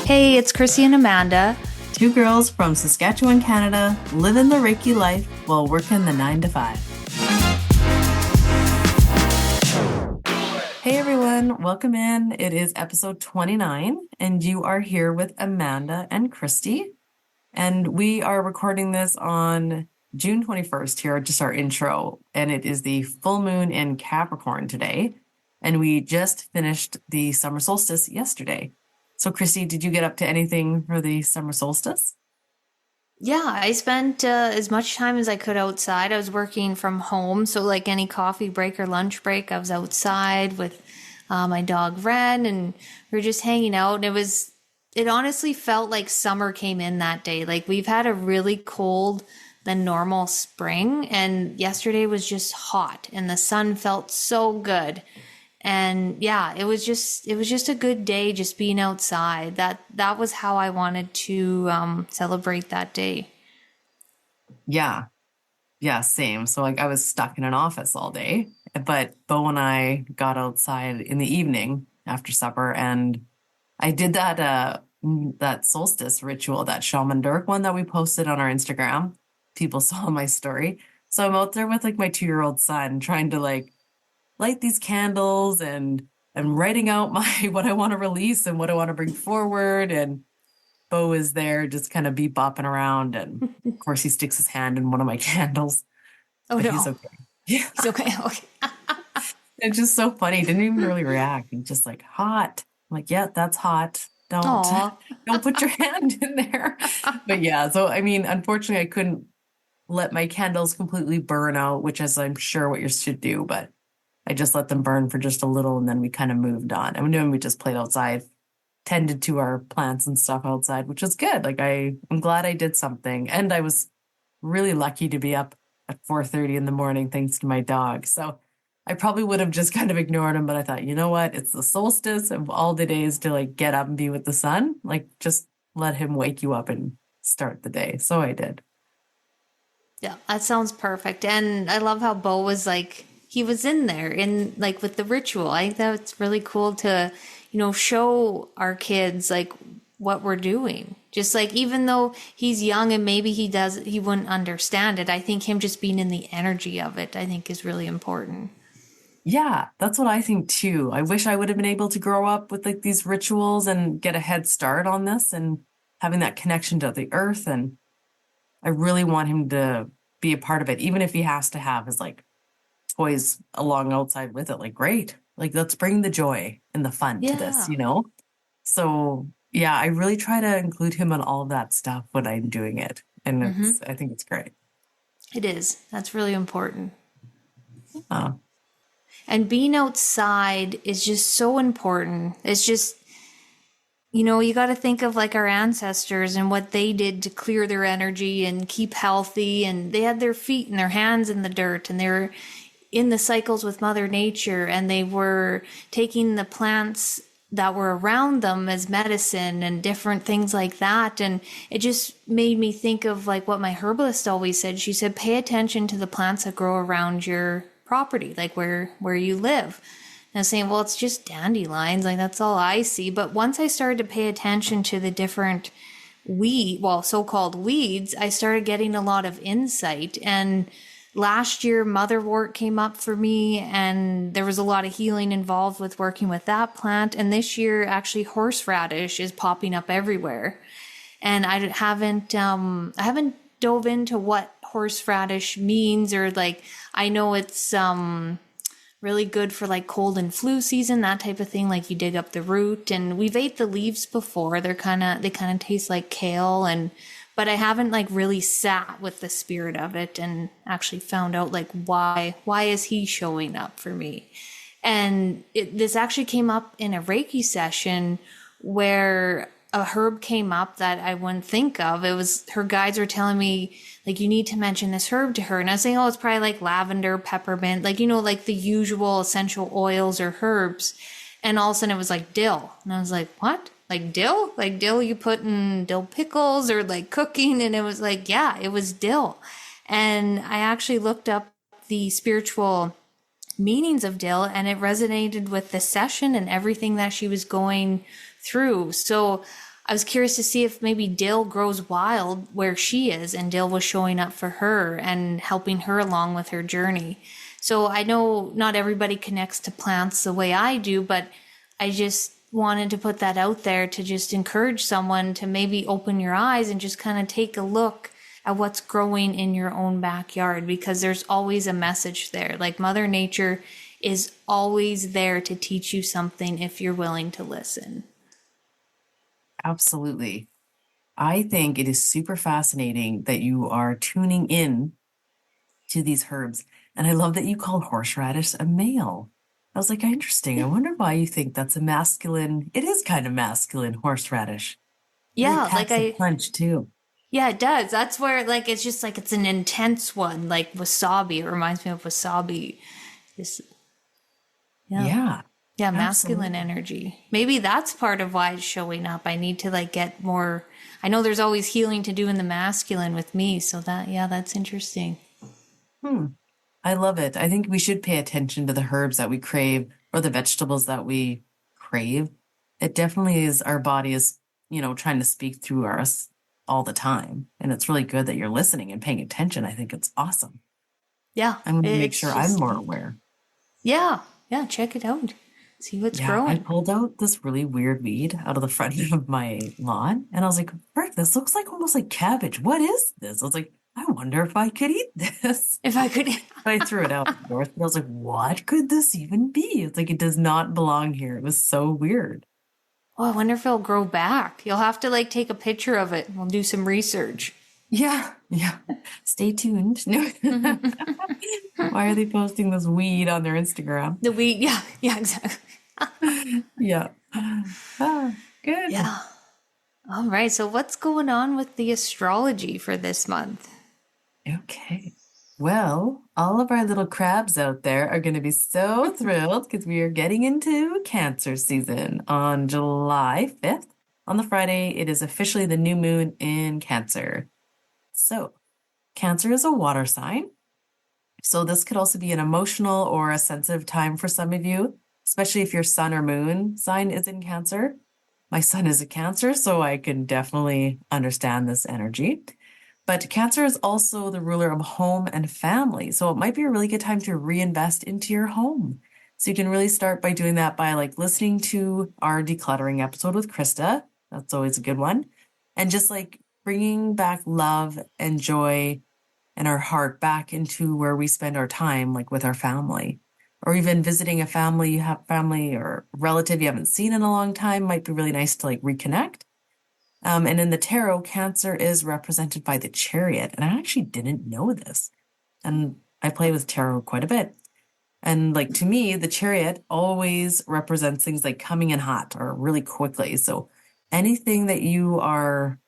Hey, it's Chrissy and Amanda. Two girls from Saskatchewan, Canada, living the Reiki life while working the 9 to 5. Hey everyone, welcome in. It is episode 29, and you are here with Amanda and Christy. And we are recording this on June 21st here, just our intro. And it is the full moon in Capricorn today. And we just finished the summer solstice yesterday. So, Christy, did you get up to anything for the summer solstice? Yeah, I spent as much time as I could outside. I was working from home, so like any coffee break or lunch break, I was outside with my dog Ren, and we were just hanging out. And it honestly felt like summer came in that day. Like we've had a really cold than normal spring, and yesterday was just hot, and the sun felt so good. And yeah, it was just a good day just being outside. That was how I wanted to celebrate that day. Yeah. Yeah, same. So like I was stuck in an office all day, but Bo and I got outside in the evening after supper, and I did that solstice ritual, that Shaman Dirk one that we posted on our Instagram. People saw my story. So I'm out there with like my 2-year-old son trying to like light these candles, and I'm writing out my what I want to release and what I want to bring forward. And Bo is there just kind of bopping around. And of course he sticks his hand in one of my candles. Oh But no. he's okay. Yeah. He's okay. Okay. It's just so funny. He didn't even really react. He's just like, hot. I'm like, yeah, that's hot. Don't put your hand in there. But yeah, so I mean, unfortunately I couldn't let my candles completely burn out, which is I'm sure what you should do, but I just let them burn for just a little, and then we kind of moved on. And then we just played outside, tended to our plants and stuff outside, which is good. Like I'm glad I did something. And I was really lucky to be up at 4:30 in the morning thanks to my dog. So I probably would have just kind of ignored him, but I thought, you know what? It's the solstice of all the days to like get up and be with the sun. Like just let him wake you up and start the day. So I did. Yeah, that sounds perfect. And I love how Bo was like, he was in there in like with the ritual. I think that's really cool to, show our kids like what we're doing. Just like, even though he's young and maybe he wouldn't understand it, I think him just being in the energy of it, I think is really important. Yeah, that's what I think too. I wish I would have been able to grow up with like these rituals and get a head start on this and having that connection to the earth. And I really want him to be a part of it, even if he has to have his like toys along outside with it. Like, great. Like, let's bring the joy and the fun to this, So yeah, I really try to include him in all of that stuff when I'm doing it. And I think it's great. It is. That's really important. Uh, And being outside is just so important. It's just, you got to think of like our ancestors and what they did to clear their energy and keep healthy. And they had their feet and their hands in the dirt, and they were in the cycles with Mother Nature, and they were taking the plants that were around them as medicine and different things like that. And it just made me think of like what my herbalist always said. She said, pay attention to the plants that grow around your property, like where you live. And I was saying, well, it's just dandelions, like that's all I see. But once I started to pay attention to the different so-called weeds, I started getting a lot of insight. And last year, motherwort came up for me, and there was a lot of healing involved with working with that plant. And this year, actually, horseradish is popping up everywhere. And I haven't dove into what horseradish means, or like, I know it's really good for like cold and flu season, that type of thing. Like you dig up the root, and we've ate the leaves before. They kind of taste like kale, but I haven't like really sat with the spirit of it and actually found out like why is he showing up for me. And this actually came up in a Reiki session where a herb came up that I wouldn't think of. It was, her guides were telling me like, you need to mention this herb to her. And I was saying, oh, it's probably like lavender, peppermint, like, like the usual essential oils or herbs. And all of a sudden it was like dill. And I was like, what? Like dill? Like dill you put in dill pickles or like cooking? And it was like, yeah, it was dill. And I actually looked up the spiritual meanings of dill, and it resonated with the session and everything that she was going through. So I was curious to see if maybe dill grows wild where she is, and dill was showing up for her and helping her along with her journey. So I know not everybody connects to plants the way I do, but I just wanted to put that out there to just encourage someone to maybe open your eyes and just kind of take a look at what's growing in your own backyard, because there's always a message there. Like Mother Nature is always there to teach you something if you're willing to listen. Absolutely. I think it is super fascinating that you are tuning in to these herbs. And I love that you called horseradish a male. I was like, interesting. I wonder why you think that's a masculine. It is kind of masculine, horseradish. Really Yeah, packs a punch too. Yeah, it does. That's where, like, it's just like it's an intense one, like wasabi. It reminds me of wasabi. This, Yeah, yeah, masculine absolutely. energy. Maybe that's part of why it's showing up. I need to like get more. I know there's always healing to do in the masculine with me, so that's interesting. I love it. I think we should pay attention to the herbs that we crave or the vegetables that we crave. It definitely is our body is, trying to speak through us all the time. And it's really good that you're listening and paying attention. I think it's awesome. Yeah, I'm going to make it's sure I'm just more aware. yeah, check it out. See what's Yeah, I growing. pulled out this really weird weed out of the front of my lawn, and I was like, frick, this looks like almost like cabbage. What is this? I was like, I wonder if I could eat this. If I could. I threw it out, of course, but I was like, what could this even be? It's like, it does not belong here. It was so weird. Oh, I wonder if it'll grow back. You'll have to like take a picture of it. We'll do some research. Yeah. Stay tuned. No. Why are they posting this weed on their Instagram? The wheat, yeah, exactly. Yeah. Good. Yeah. All right. So what's going on with the astrology for this month? Okay. Well, all of our little crabs out there are going to be so thrilled because we are getting into Cancer season on July 5th. On the Friday, it is officially the new moon in Cancer. So, Cancer is a water sign. So, this could also be an emotional or a sensitive time for some of you, especially if your sun or moon sign is in Cancer. My sun is a Cancer, so I can definitely understand this energy. But Cancer is also the ruler of home and family. So it might be a really good time to reinvest into your home. So you can really start by doing that by like listening to our decluttering episode with Krista. That's always a good one. And just like bringing back love and joy and our heart back into where we spend our time, like with our family. Or even visiting a family or relative you haven't seen in a long time might be really nice to like reconnect. And in the tarot, Cancer is represented by the Chariot. And I actually didn't know this. And I play with tarot quite a bit. And like to me, the Chariot always represents things like coming in hot or really quickly. So anything that you are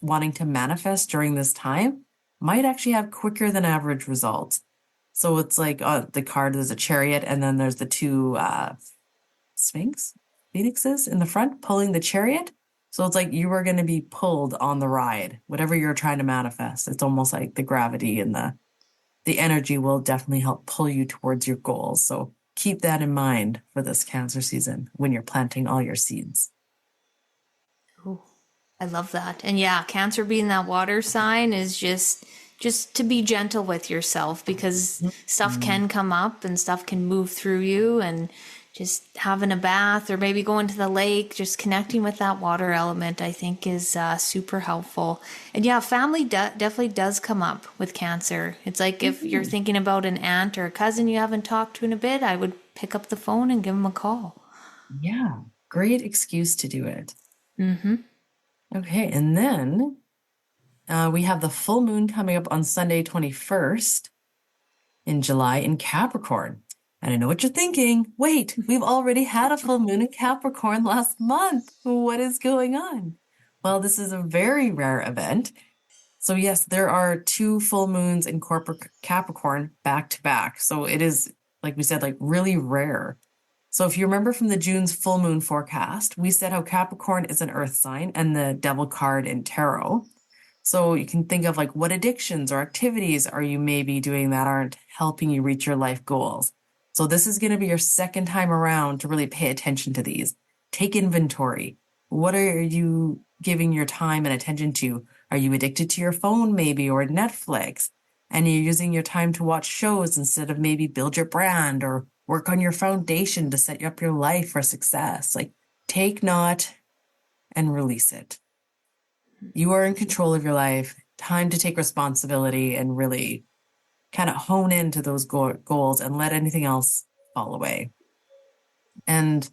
wanting to manifest during this time might actually have quicker than average results. So it's like the card, there's a Chariot, and then there's the two phoenixes in the front pulling the Chariot. So it's like you are going to be pulled on the ride, whatever you're trying to manifest. It's almost like the gravity and the energy will definitely help pull you towards your goals. So keep that in mind for this Cancer season when you're planting all your seeds. Ooh, I love that. And yeah, Cancer being that water sign is just to be gentle with yourself, because stuff can come up and stuff can move through you, and just having a bath or maybe going to the lake, just connecting with that water element, I think is super helpful. And yeah, family definitely does come up with Cancer. It's like if you're thinking about an aunt or a cousin you haven't talked to in a bit, I would pick up the phone and give them a call. Yeah, great excuse to do it. Okay, and then we have the full moon coming up on Sunday, 21st in July in Capricorn. And I know what you're thinking. Wait, we've already had a full moon in Capricorn last month. What is going on? Well, this is a very rare event. So yes, there are two full moons in Capricorn back to back. So it is, like we said, like really rare. So if you remember from the June's full moon forecast, we said how Capricorn is an earth sign and the devil card in tarot. So you can think of like what addictions or activities are you maybe doing that aren't helping you reach your life goals. So this is going to be your second time around to really pay attention to these. Take inventory. What are you giving your time and attention to? Are you addicted to your phone maybe, or Netflix? And you're using your time to watch shows instead of maybe build your brand or work on your foundation to set up your life for success. Like, take not and release it. You are in control of your life. Time to take responsibility and really kind of hone into those goals and let anything else fall away. And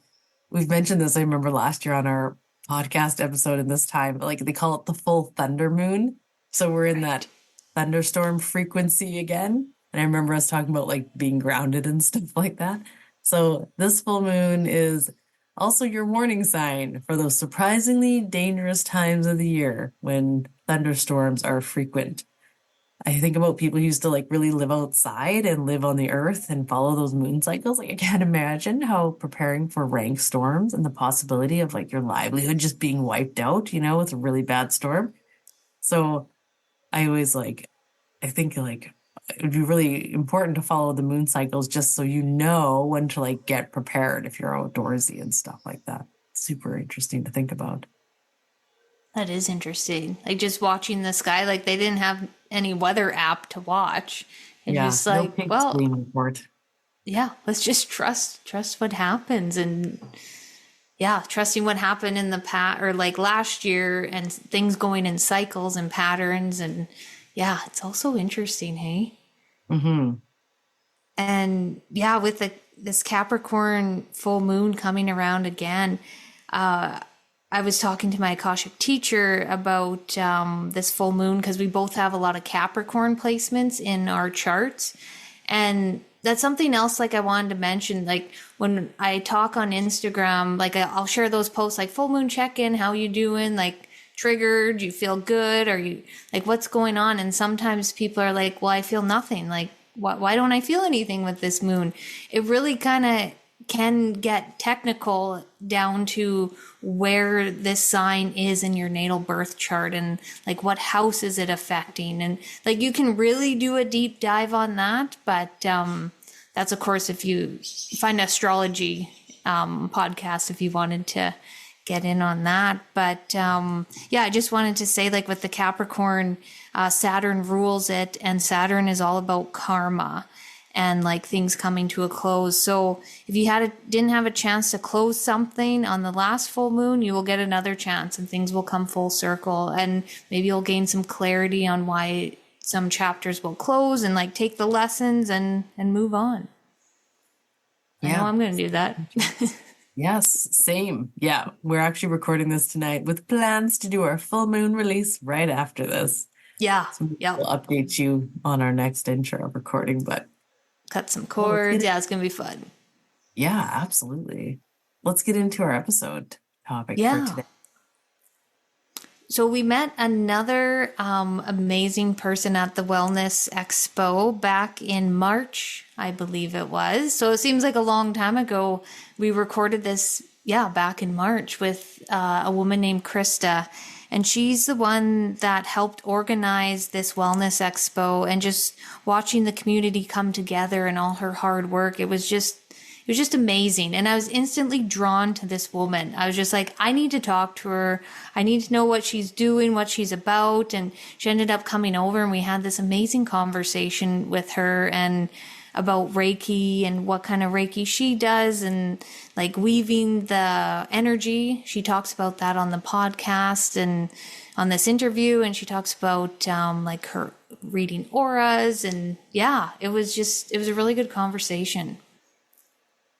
we've mentioned this, I remember last year on our podcast episode in this time, like they call it the full thunder moon. So we're in that thunderstorm frequency again. And I remember us talking about like being grounded and stuff like that. So this full moon is also your warning sign for those surprisingly dangerous times of the year when thunderstorms are frequent. I think about people who used to like really live outside and live on the earth and follow those moon cycles. Like I can't imagine how preparing for rank storms and the possibility of like your livelihood just being wiped out, with a really bad storm. So I always I think like it would be really important to follow the moon cycles just so you know when to like get prepared if you're outdoorsy and stuff like that. Super interesting to think about. That is interesting. Like just watching the sky, like they didn't have any weather app to watch. And just no like, pink well, screen report. Yeah, let's just trust what happens. And yeah, trusting what happened in the past or like last year and things going in cycles and patterns. And yeah, it's also interesting, hey? Mm-hmm. And yeah, with this Capricorn full moon coming around again, I was talking to my Akashic teacher about this full moon because we both have a lot of Capricorn placements in our charts. And that's something else like I wanted to mention. Like when I talk on Instagram, like I'll share those posts like full moon check-in, how you doing? Like triggered, you feel good? Or you like what's going on? And sometimes people are like, well, I feel nothing. Like why don't I feel anything with this moon? It really kind of can get technical down to where this sign is in your natal birth chart and like what house is it affecting, and like you can really do a deep dive on that, but that's of course if you find astrology podcast if you wanted to get in on that. But yeah, I just wanted to say like with the Capricorn, Saturn rules it, and Saturn is all about karma and like things coming to a close. So if you didn't have a chance to close something on the last full moon, you will get another chance and things will come full circle, and maybe you'll gain some clarity on why some chapters will close and like take the lessons and move on. Yeah. I know I'm going to do that. Yes, same. Yeah, we're actually recording this tonight with plans to do our full moon release right after this. Yeah. So we'll update you on our next intro recording, but cut some chords. Yeah, it's going to be fun. Yeah, absolutely. Let's get into our episode topic for today. So we met another amazing person at the Wellness Expo back in March, I believe it was. So it seems like a long time ago. We recorded this, back in March with a woman named Krista. And she's the one that helped organize this Wellness Expo, and just watching the community come together and all her hard work. It was just amazing. And I was instantly drawn to this woman. I was just like, I need to talk to her. I need to know what she's doing, what she's about. And she ended up coming over and we had this amazing conversation with her and about Reiki and what kind of Reiki she does and like weaving the energy. She talks about that on the podcast and on this interview. And she talks about like her reading auras. And yeah, it was a really good conversation.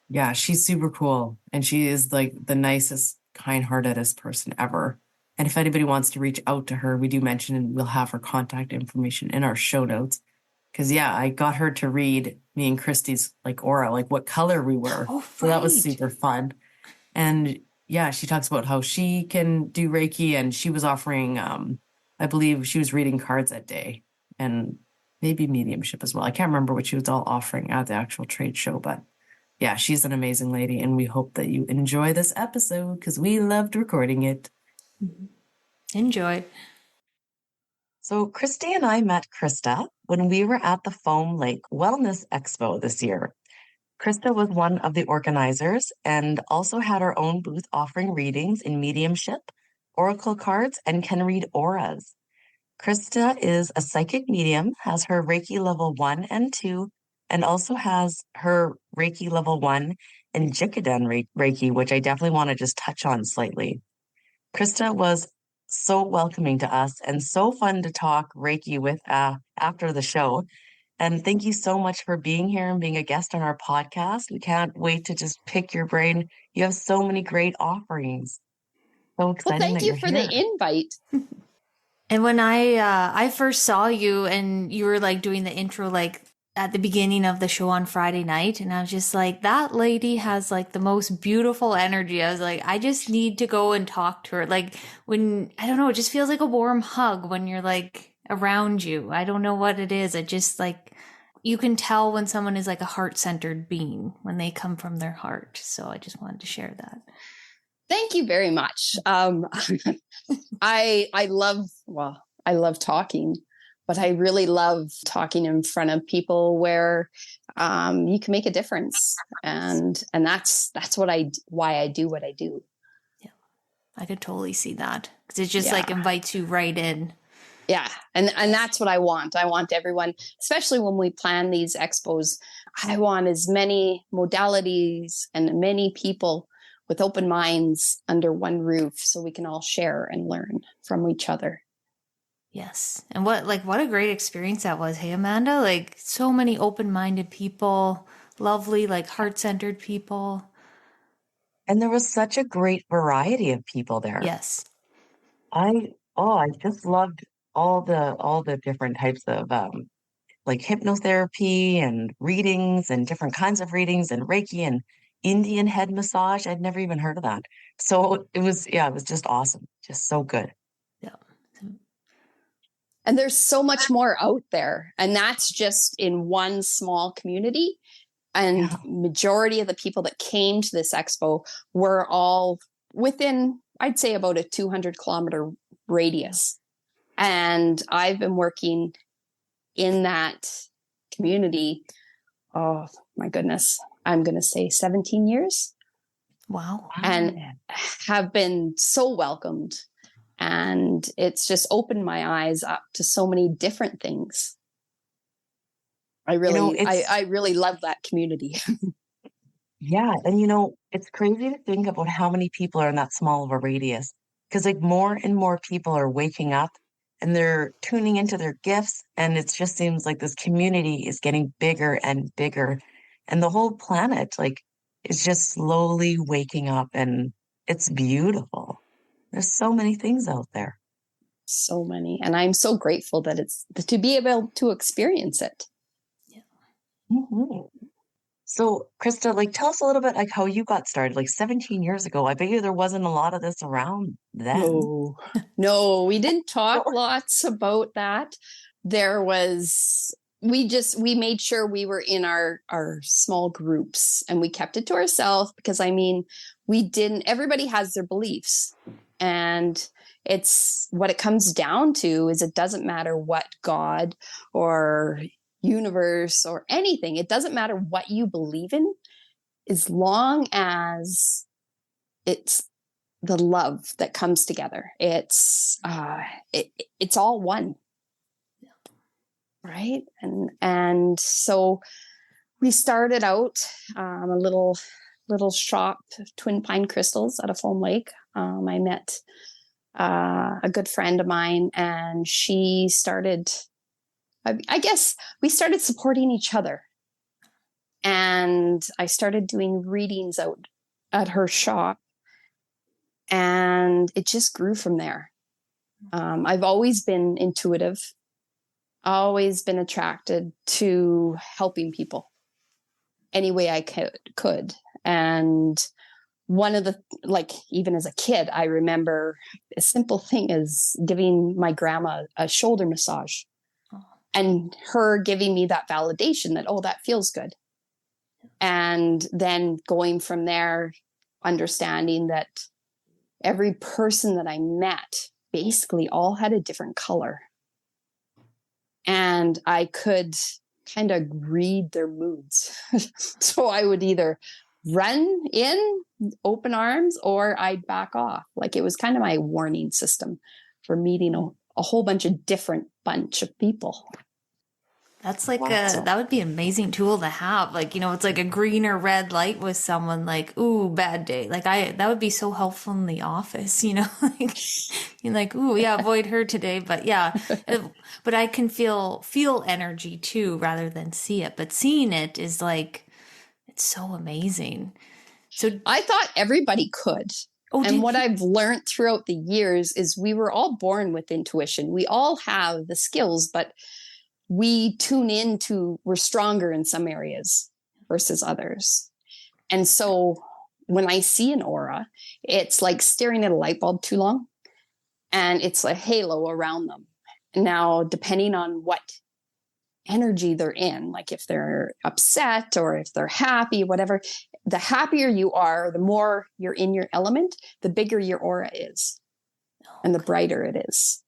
Yeah, she's super cool. And she is like the nicest, kind-heartedest person ever. And if anybody wants to reach out to her, we do mention and we'll have her contact information in our show notes. Because I got her to read me and Christy's like aura, like what color we were. Oh, right. So that was super fun. And yeah, she talks about how she can do Reiki, and she was offering, I believe she was reading cards that day and maybe mediumship as well. I can't remember what she was all offering at the actual trade show, but yeah, she's an amazing lady. And we hope that you enjoy this episode because we loved recording it. Enjoy. So Christy and I met Krista when we were at the Foam Lake Wellness Expo this year. Krista was one of the organizers and also had her own booth offering readings in mediumship, oracle cards, and can read auras. Krista is a psychic medium, has her Reiki level 1 and 2, and also has her Reiki level 1 and Jikiden Reiki, which I definitely want to just touch on slightly. Krista was so welcoming to us and so fun to talk Reiki with after the show. And thank you so much for being here and being a guest on our podcast. We can't wait to just pick your brain. You have so many great offerings. So exciting. Well, thank you for the invite. And when I first saw you and you were like doing the intro like at the beginning of the show on Friday night, and I was just like, that lady has like the most beautiful energy. I was like, I just need to go and talk to her. Like when, I don't know, it just feels like a warm hug when you're like around you. I don't know what it is. It just like, you can tell when someone is like a heart-centered being when they come from their heart. So I just wanted to share that. Thank you very much. I love talking, but I really love talking in front of people where you can make a difference, and that's why I do what I do. Yeah, I could totally see that because it just like invites you right in. Yeah, and that's what I want. I want everyone, especially when we plan these expos, I want as many modalities and many people with open minds under one roof so we can all share and learn from each other. Yes. And what a great experience that was. Hey, Amanda, like so many open-minded people, lovely, like heart-centered people. And there was such a great variety of people there. Yes. I just loved all the different types of like hypnotherapy and readings and different kinds of readings and Reiki and Indian head massage. I'd never even heard of that. So it was just awesome. Just so good. Yeah. And there's so much more out there. And that's just in one small community. And majority of the people that came to this expo were all within, I'd say, about a 200-kilometer radius. And I've been working in that community, oh my goodness, I'm going to say 17 years. Wow. And have been so welcomed. And it's just opened my eyes up to so many different things. I really love that community. Yeah. And it's crazy to think about how many people are in that small of a radius. Because like more and more people are waking up and they're tuning into their gifts. And it just seems like this community is getting bigger and bigger. And the whole planet like is just slowly waking up, and it's beautiful. There's so many things out there. So many. And I'm so grateful that it's to be able to experience it. Yeah. Mm-hmm. So, Krista, like, tell us a little bit like how you got started, like 17 years ago. I bet you there wasn't a lot of this around then. No, we didn't talk lots about that. There was, we made sure we were in our small groups and we kept it to ourselves because, I mean, everybody has their beliefs, and it's what it comes down to is it doesn't matter what God or universe or anything. It doesn't matter what you believe in, as long as it's the love that comes together. It's all one, right? And so we started out a little shop, Twin Pine Crystals, at a Foam Lake. I met a good friend of mine, and she started. I guess we started supporting each other, and I started doing readings out at her shop, and it just grew from there. I've always been intuitive, always been attracted to helping people any way I could. And one of the, like, even as a kid, I remember a simple thing as giving my grandma a shoulder massage. And her giving me that validation that, oh, that feels good. And then going from there, understanding that every person that I met basically all had a different color. And I could kind of read their moods. So I would either run in open arms or I'd back off. Like it was kind of my warning system for meeting a whole bunch of different bunch of people. That's like that would be an amazing tool to have. Like, it's like a green or red light with someone like, ooh, bad day. Like that would be so helpful in the office, like you're like, ooh, yeah, avoid her today. But yeah, but I can feel energy too, rather than see it. But seeing it is like, it's so amazing. So I thought everybody could. And what I've learned throughout the years is we were all born with intuition. We all have the skills, but we tune into, we're stronger in some areas versus others. And so when I see an aura, it's like staring at a light bulb too long, and it's a halo around them. Now, depending on what energy they're in, like if they're upset or if they're happy, whatever, the happier you are, the more you're in your element, the bigger your aura is and the brighter it is.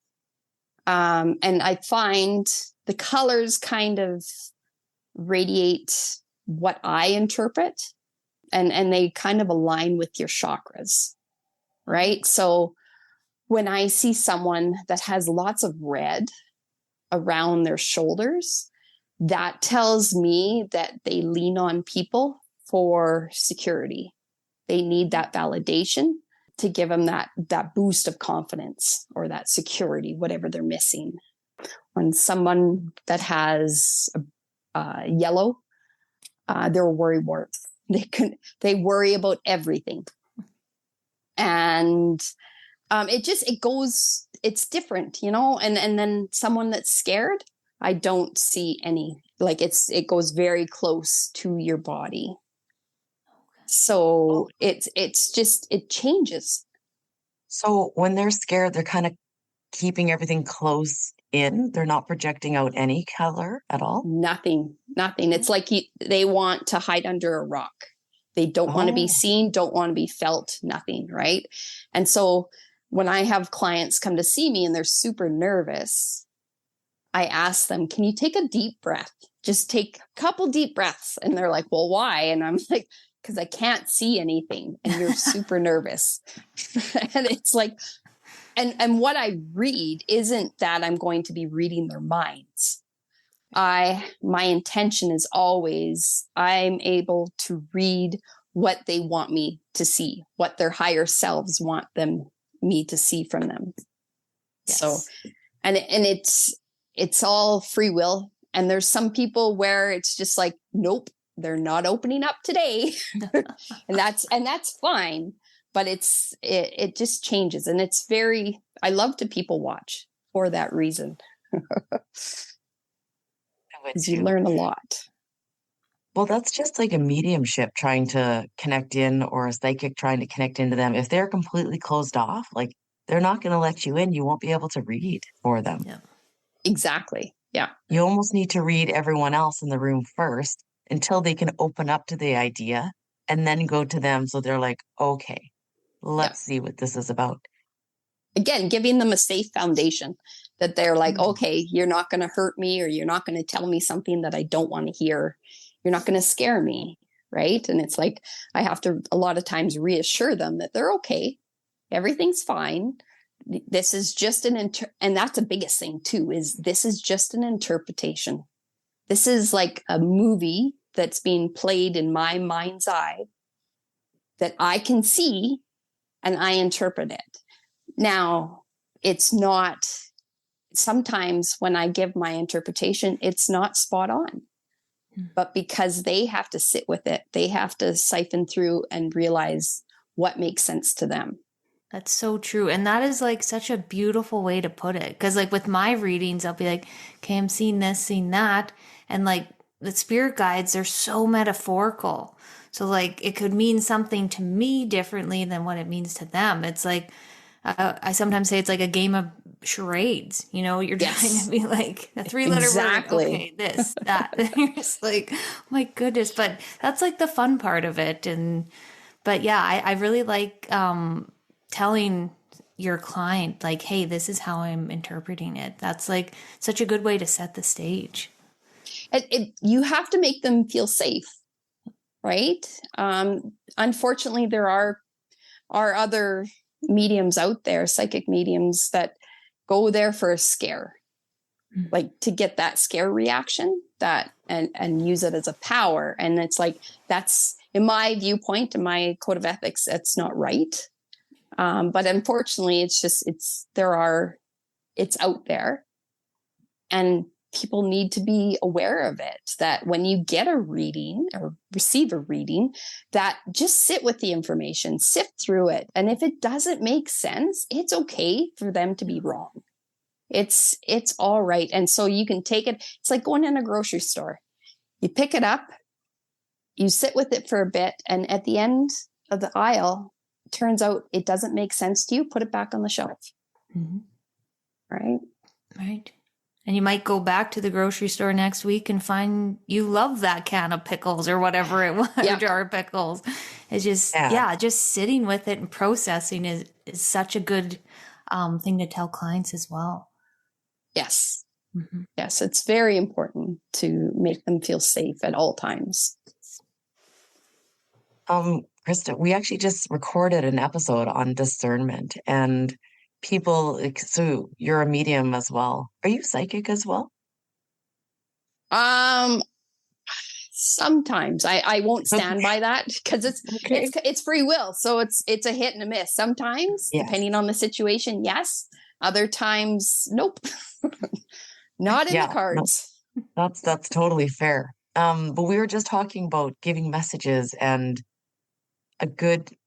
And I find the colors kind of radiate what I interpret, and they kind of align with your chakras, right? So when I see someone that has lots of red around their shoulders, that tells me that they lean on people for security. They need that validation to give them that boost of confidence or that security, whatever they're missing. When someone that has yellow, they're a worry wart. They worry about everything. And it's different, and then someone that's scared, I don't see any, like it goes very close to your body. So it's just, it changes. So when they're scared, they're kind of keeping everything close in. They're not projecting out any color at all. Nothing. It's like they want to hide under a rock. They don't want to be seen, don't want to be felt, nothing. Right. And so when I have clients come to see me and they're super nervous, I ask them, can you take a deep breath? Just take a couple deep breaths. And they're like, well, why? And I'm like, because I can't see anything and you're super nervous. And it's like, and what I read isn't that I'm going to be reading their minds. My intention is always I'm able to read what they want me to see, what their higher selves want me to see from them. Yes. So, and it's all free will. And there's some people where it's just like, nope, they're not opening up today. and that's fine. But it just changes. And it's I love to people watch for that reason. Because you learn a lot. Well, that's just like a mediumship trying to connect in, or a psychic trying to connect into them. If they're completely closed off, like they're not going to let you in. You won't be able to read for them. Yeah. Exactly. Yeah. You almost need to read everyone else in the room first until they can open up to the idea and then go to them. So they're like, okay, let's see what this is about. Again, giving them a safe foundation that they're like, okay, you're not going to hurt me, or you're not going to tell me something that I don't want to hear. You're not going to scare me. Right. And it's like, I have to a lot of times reassure them that they're okay. Everything's fine. This is just and that's the biggest thing too, is this is just an interpretation. This is like a movie that's being played in my mind's eye that I can see and I interpret it. Now, it's not, sometimes when I give my interpretation, it's not spot on. But because they have to sit with it, they have to siphon through and realize what makes sense to them. That's so true. And that is like such a beautiful way to put it. Because like with my readings, I'll be like, okay, I'm seeing this, seeing that. And like the spirit guides, they're so metaphorical. So like it could mean something to me differently than what it means to them. It's like, I sometimes say it's like a game of charades. You're trying to be like a 3-letter word. Okay, this, that. You're just like, oh my goodness. But that's like the fun part of it. But yeah, I really like telling your client like, hey, this is how I'm interpreting it. That's like such a good way to set the stage. You have to make them feel safe. right? Unfortunately, there are other mediums out there, psychic mediums, that go there for a scare, like to get that scare reaction, that and use it as a power. And it's like, that's, in my viewpoint, in my code of ethics, that's not right. But unfortunately, it's out there, and people need to be aware of it, that when you get a reading or receive a reading, that just sit with the information, sift through it. And if it doesn't make sense, it's okay for them to be wrong. It's all right. And so you can take it. It's like going in a grocery store. You pick it up, you sit with it for a bit, and at the end of the aisle, it turns out it doesn't make sense to you, put it back on the shelf. Mm-hmm. Right? Right. And you might go back to the grocery store next week and find you love that can of pickles or whatever it was, Yeah. jar of pickles. It's just, just sitting with it and processing is such a good thing to tell clients as well. Yes. Mm-hmm. Yes. It's very important to make them feel safe at all times. Krista, we actually just recorded an episode on discernment, and people, so you're a medium as well. Are you psychic as well? Sometimes I won't stand by that, because it's free will. So it's a hit and a miss. Sometimes, depending on the situation, yes. Other times, nope. Not in the cards. No, that's totally fair. But we were just talking about giving messages, and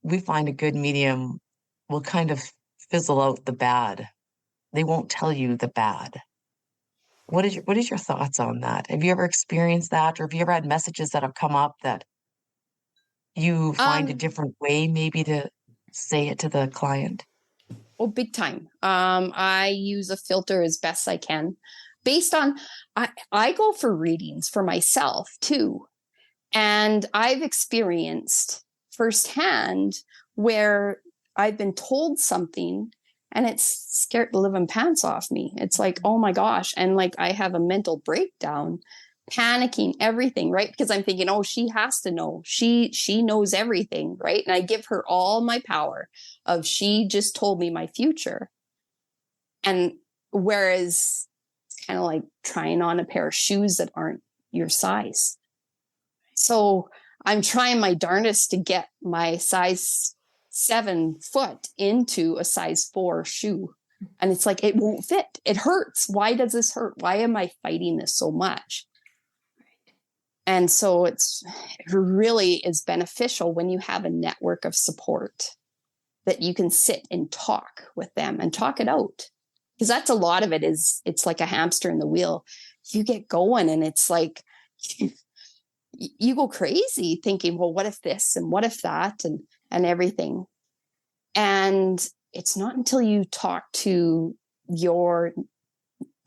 we find a good medium will kind of fizzle out the bad. They won't tell you the bad. What is your thoughts on that? Have you ever experienced that, or have you ever had messages that have come up that you find a different way maybe to say it to the client? Oh, big time. I use a filter as best I can, based on, I go for readings for myself too. And I've experienced firsthand where I've been told something and it's scared the living pants off me. It's like, oh my gosh. And like, I have a mental breakdown, panicking, everything, right? Because I'm thinking, oh, she has to know. She knows everything, right? And I give her all my power of, she just told me my future. And whereas it's kind of like trying on a pair of shoes that aren't your size. So I'm trying my darndest to get my size 7 foot into a size 4 shoe. And it's like, it won't fit. It hurts. Why does this hurt? Why am I fighting this so much? And so it really is beneficial when you have a network of support, that you can sit and talk with them and talk it out. Because that's a lot of it, is it's like a hamster in the wheel. You get going and it's like, you go crazy thinking, well, what if this and what if that and everything. And it's not until you talk to your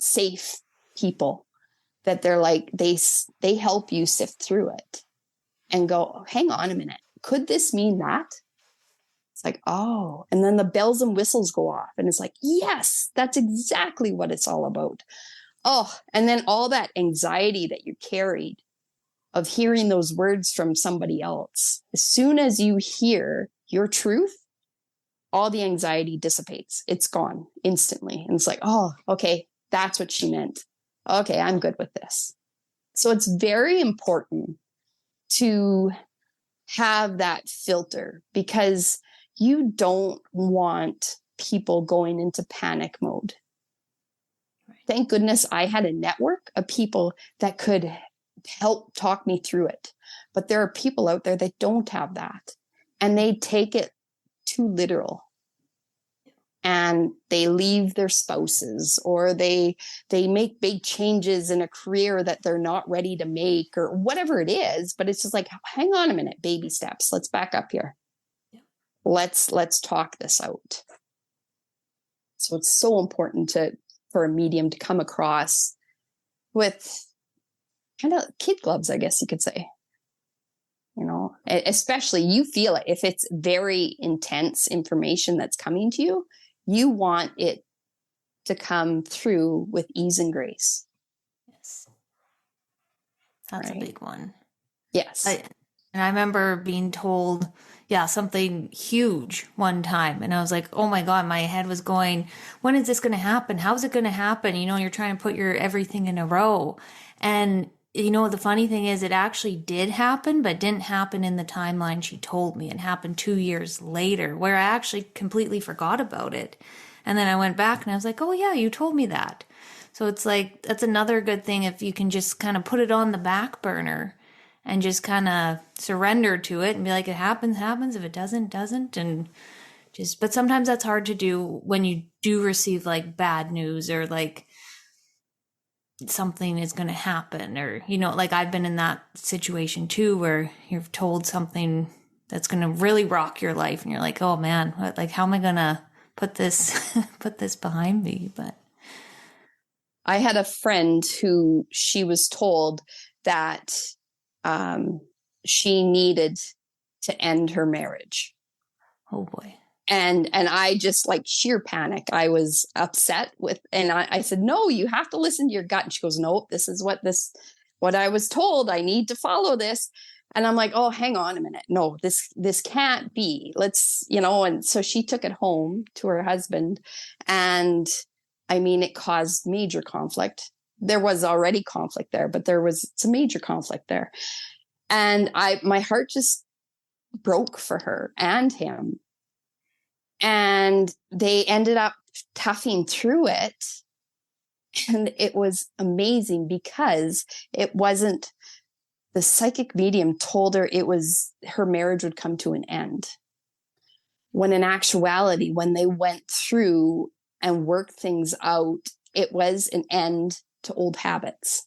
safe people that they're like, they help you sift through it and go, hang on a minute. Could this mean that? It's like, oh, and then the bells and whistles go off and it's like, yes, that's exactly what it's all about. Oh, and then all that anxiety that you carried of hearing those words from somebody else. As soon as you hear your truth, all the anxiety dissipates. It's gone instantly. And it's like, oh, okay, that's what she meant. Okay, I'm good with this. So it's very important to have that filter, because you don't want people going into panic mode. Thank goodness I had a network of people that could help talk me through it. But there are people out there that don't have that, and they take it too literal. And they leave their spouses, or they make big changes in a career that they're not ready to make, or whatever it is. But it's just like, hang on a minute, baby steps. Let's back up here. Yeah. Let's talk this out. So it's so important for a medium to come across with kind of kid gloves, I guess you could say. You know, especially you feel it. If it's very intense information that's coming to you, you want it to come through with ease and grace. Yes. That's right? A big one. Yes. And I remember being told, yeah, something huge one time. And I was like, oh my God, my head was going, when is this going to happen? How's it going to happen? You know, you're trying to put your everything in a row. And, you know, the funny thing is it actually did happen, but didn't happen in the timeline she told me. It happened 2 years later, where I actually completely forgot about it. And then I went back and I was like, oh yeah, you told me that. So it's like, that's another good thing if you can just kind of put it on the back burner and just kind of surrender to it and be like, it happens, happens. If it doesn't, doesn't. And just, but sometimes that's hard to do when you do receive like bad news or like something is going to happen, or, you know, like I've been in that situation too, where you're told something that's going to really rock your life. And you're like, oh man, what, like, how am I going to put this, put this behind me? But I had a friend who she was told that she needed to end her marriage. oh boy. And I just like sheer panic. I was upset with, and I said, no, you have to listen to your gut. And she goes, no, this is what I was told. I need to follow this. And I'm like, oh, hang on a minute. No, this can't be. Let's, you know, and so she took it home to her husband. And I mean, it caused major conflict. There was already conflict there, but it's a major conflict there. And my heart just broke for her and him. And they ended up toughing through it. And it was amazing because it wasn't, the psychic medium told her it was, her marriage would come to an end. When in actuality, when they went through and worked things out, it was an end to old habits,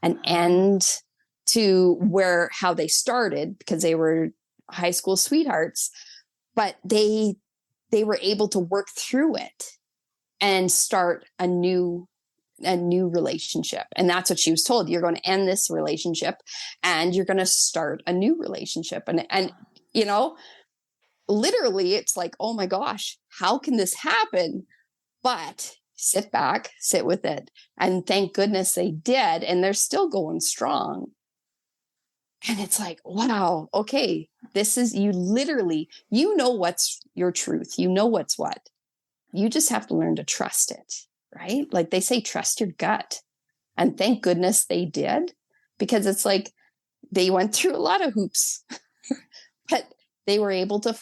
an end to how they started, because they were high school sweethearts, but they were able to work through it and start a new relationship. And that's what she was told. You're going to end this relationship and you're going to start a new relationship. And, you know, literally it's like, oh my gosh, how can this happen? But sit back, sit with it. And thank goodness they did. And they're still going strong. And it's like, wow, okay, this is, you literally, you know what's your truth. You know what's what. You just have to learn to trust it, right? Like they say, trust your gut. And thank goodness they did, because it's like they went through a lot of hoops, but they were able to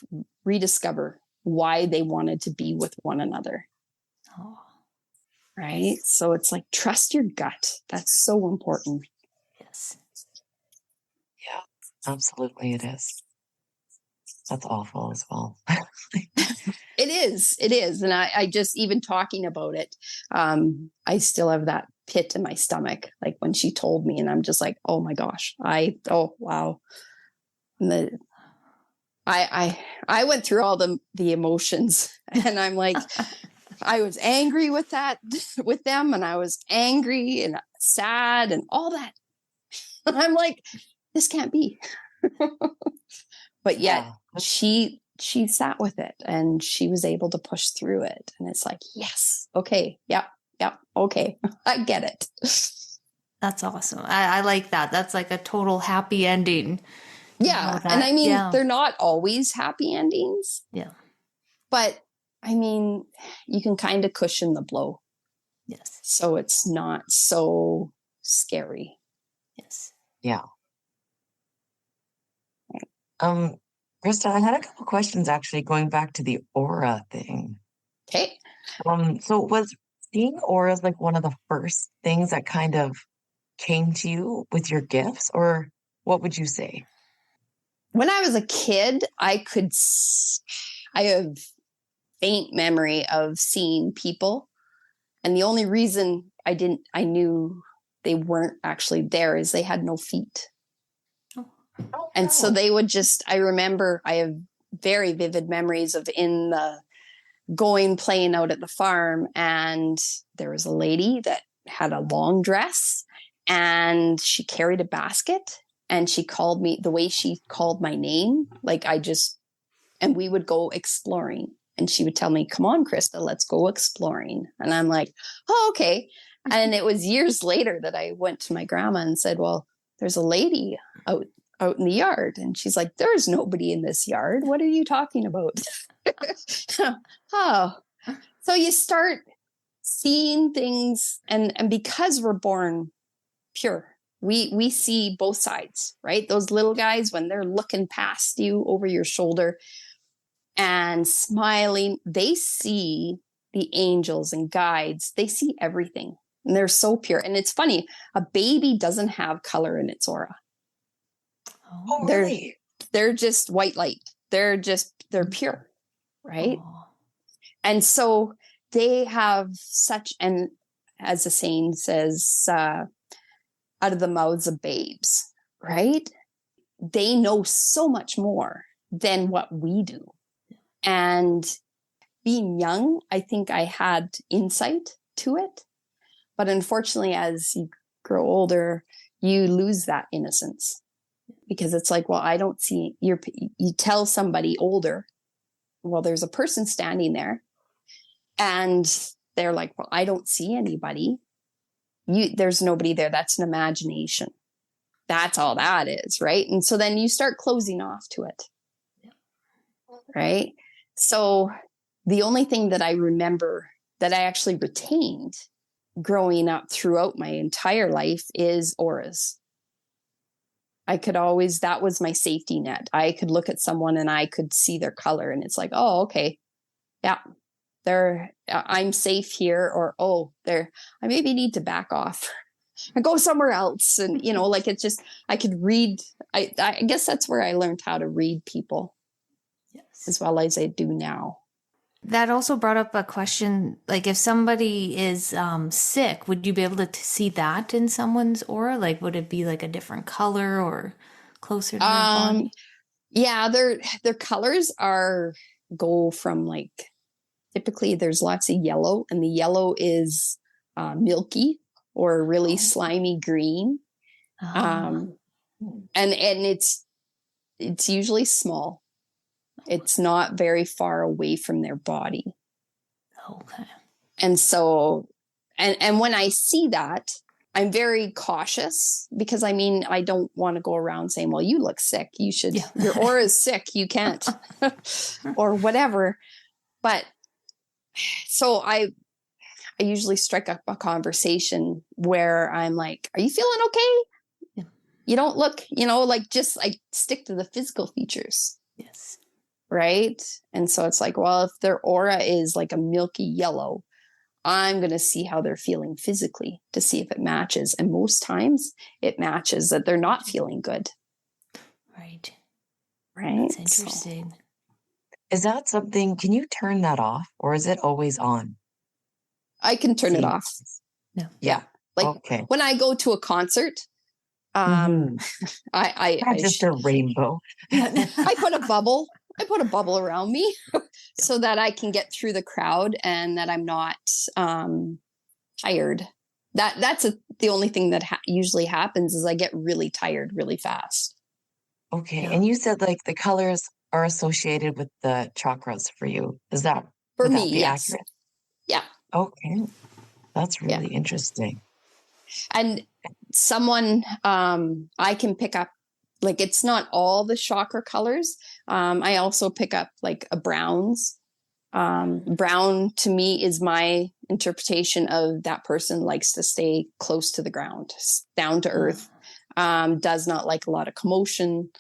rediscover why they wanted to be with one another. Oh. Right? So it's like, trust your gut. That's so important. Yes. Yeah, absolutely it is. That's awful as well. It is. And I just, even talking about it, I still have that pit in my stomach, like when she told me, and I'm just like, oh my gosh, oh, wow. And I went through all the emotions, and I'm like, I was angry with them, and I was angry and sad and all that. I'm like, this can't be. But yet she sat with it and she was able to push through it. And it's like, yes, okay, yep, okay, I get it. That's awesome. I like that. That's like a total happy ending. Yeah. That, and I mean, they're not always happy endings. Yeah. But I mean, you can kind of cushion the blow. Yes. So it's not so scary. Yes. Yeah. Krista, I had a couple questions actually going back to the aura thing. Okay. So was seeing auras like one of the first things that kind of came to you with your gifts, or what would you say? When I was a kid, I have faint memory of seeing people. And the only reason I knew they weren't actually there is they had no feet. Oh, and so they would just, I remember, I have very vivid memories of playing out at the farm. And there was a lady that had a long dress and she carried a basket, and she called me the way she called my name. Like and we would go exploring, and she would tell me, come on, Krista, let's go exploring. And I'm like, oh, okay. And it was years later that I went to my grandma and said, well, there's a lady out out in the yard. And she's like, there's nobody in this yard. What are you talking about? Oh, so you start seeing things, and because we're born pure, we see both sides, right? Those little guys, when they're looking past you over your shoulder and smiling, they see the angels and guides. They see everything, and they're so pure. And it's funny, a baby doesn't have color in its aura. Oh, really? They're just white light. They're pure, right? Oh. And so they have such, and as the saying says, out of the mouths of babes, right? They know so much more than what we do. And being young, I think I had insight to it. But unfortunately, as you grow older, you lose that innocence, because it's like, well, I don't see, you tell somebody older, well, there's a person standing there, and they're like, well, I don't see anybody. There's nobody there. That's an imagination. That's all that is, right? And so then you start closing off to it, right? So the only thing that I remember that I actually retained growing up throughout my entire life is auras. I could always, that was my safety net. I could look at someone and I could see their color, and it's like, oh, okay. Yeah, I'm safe here. Or, oh, I maybe need to back off and go somewhere else. And, like, it's just, I could read. I guess that's where I learned how to read people, yes, as well as I do now. That also brought up a question, like if somebody is sick, would you be able to see that in someone's aura? Like, would it be like a different color or closer to their body? Yeah, their colors go from, like, typically there's lots of yellow, and the yellow is milky or really slimy green. And it's usually small. It's not very far away from their body. Okay. And so, and when I see that, I'm very cautious, because I don't want to go around saying, well, you look sick. You should, your aura is sick. You can't, or whatever. But so I usually strike up a conversation where I'm like, are you feeling okay? Yeah. You don't look, just like stick to the physical features. Yes. Right. And so it's like, well, if their aura is like a milky yellow, I'm going to see how they're feeling physically to see if it matches. And most times it matches that they're not feeling good. Right. Right. That's interesting. So, is that something, can you turn that off, or is it always on? I can turn it off. No. Yeah. Like when I go to a concert, I just a rainbow. I put a bubble around me so that I can get through the crowd and that I'm not tired. That's the only thing that usually happens is I get really tired really fast. Okay. Yeah. And you said like the colors are associated with the chakras for you. Is that for me? That be Yes. accurate? Yeah. Okay. That's really interesting. And someone I can pick up, like, it's not all the chakra colors. I also pick up like a browns. Brown to me is my interpretation of that person likes to stay close to the ground, down to earth, does not like a lot of commotion.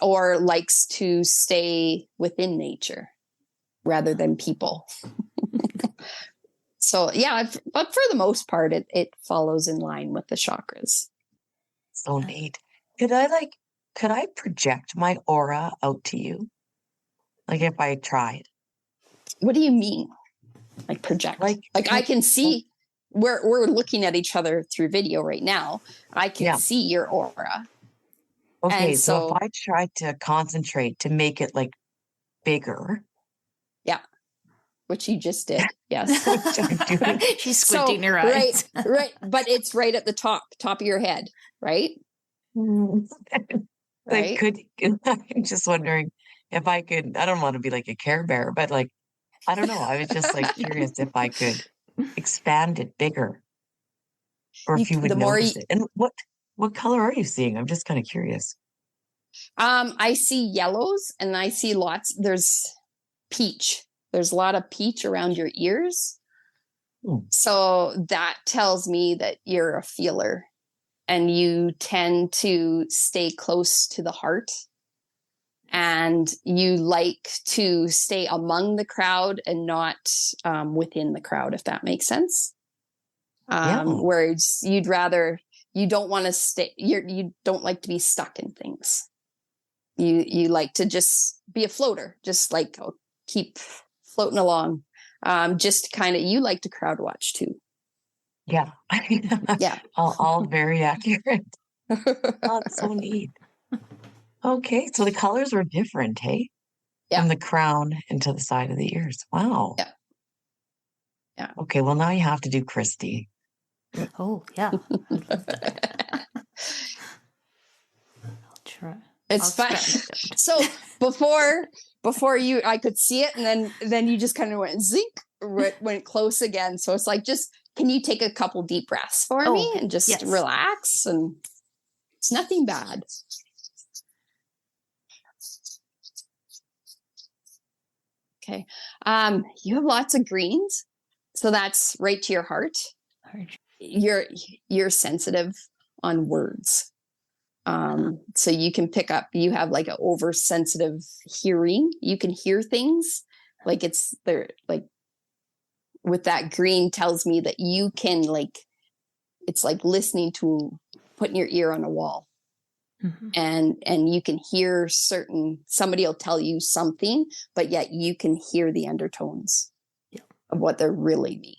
Or likes to stay within nature rather than people. So yeah, but for the most part, it follows in line with the chakras. So neat. Could I project my aura out to you? Like if I tried? What do you mean? Like project? Like I can see, we're looking at each other through video right now. I can see your aura. Okay, so if I tried to concentrate to make it like bigger. Yeah. Which you just did. Yes. She's squinting her eyes. Right. But it's right at the top of your head, right? Right. I'm just wondering if I could, I don't want to be like a Care Bear, but like, I don't know. I was just like curious if I could expand it bigger or if you would notice it. And What color are you seeing? I'm just kind of curious. I see yellows and I see there's peach. There's a lot of peach around your ears. So that tells me that you're a feeler and you tend to stay close to the heart and you like to stay among the crowd and not within the crowd, if that makes sense. Whereas you don't want to stay, you don't like to be stuck in things. You like to just be a floater, just like keep floating along. Just kind of, you like to crowd watch too. Yeah. Yeah. All very accurate. Oh, it's so neat. Okay. So the colors were different, hey? Yeah. From the crown into the side of the ears. Wow. Yeah. Yeah. Okay. Well, now you have to do Christy. Oh, yeah. I'll try. It's fun. So before I could see it, and then you just kind of went zink, went close again. So it's like, just, can you take a couple deep breaths for me and just relax? And it's nothing bad. Okay. You have lots of greens, so that's right to your heart. You're sensitive on words. So you can pick up, you have like an oversensitive hearing. You can hear things like it's there, like with that green tells me that you can it's like listening to putting your ear on a wall. Mm-hmm. And you can hear somebody will tell you something, but yet you can hear the undertones of what they're really mean.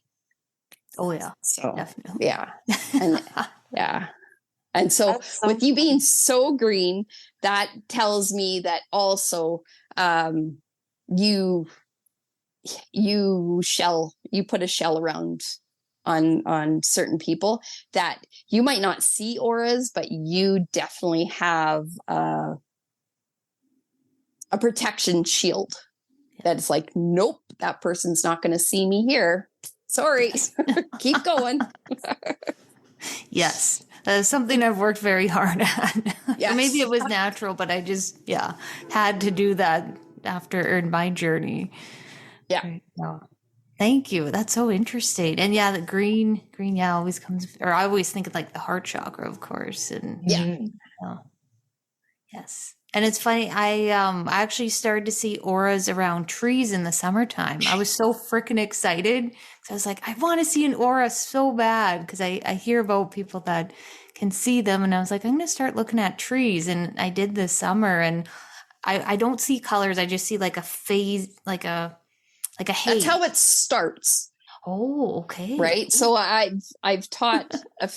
Oh yeah. So definitely. Yeah. And yeah. And so with you being so green, that tells me that also you put a shell around on certain people that you might not see auras, but you definitely have a protection shield that's like, nope, that person's not going to see me here. Sorry. Keep going. Yes. Something I've worked very hard at. Yes. Maybe it was natural, but I just, had to do that in my journey. Yeah. Thank you. That's so interesting. And the green, always comes, or I always think of like the heart chakra, of course. And yes. And it's funny. I actually started to see auras around trees in the summertime. I was so freaking excited because I was like, I want to see an aura so bad because I hear about people that can see them. And I was like, I'm going to start looking at trees. And I did this summer and I don't see colors. I just see like a phase, like a haze. That's how it starts. Oh, okay. Right. So I've taught a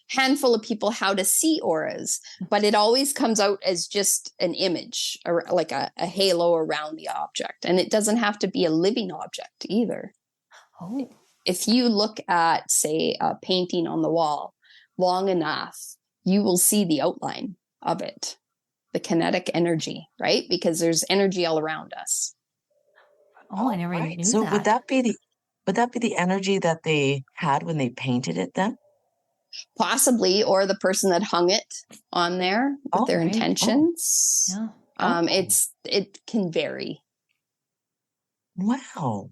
handful of people how to see auras, but it always comes out as just an image or like a halo around the object. And it doesn't have to be a living object either. Oh. If you look at, say, a painting on the wall long enough, you will see the outline of it, the kinetic energy, right? Because there's energy all around us. Oh, I never knew so that. Would that be the energy that they had when they painted it then? Possibly, or the person that hung it on there with their intentions. It can vary. Wow.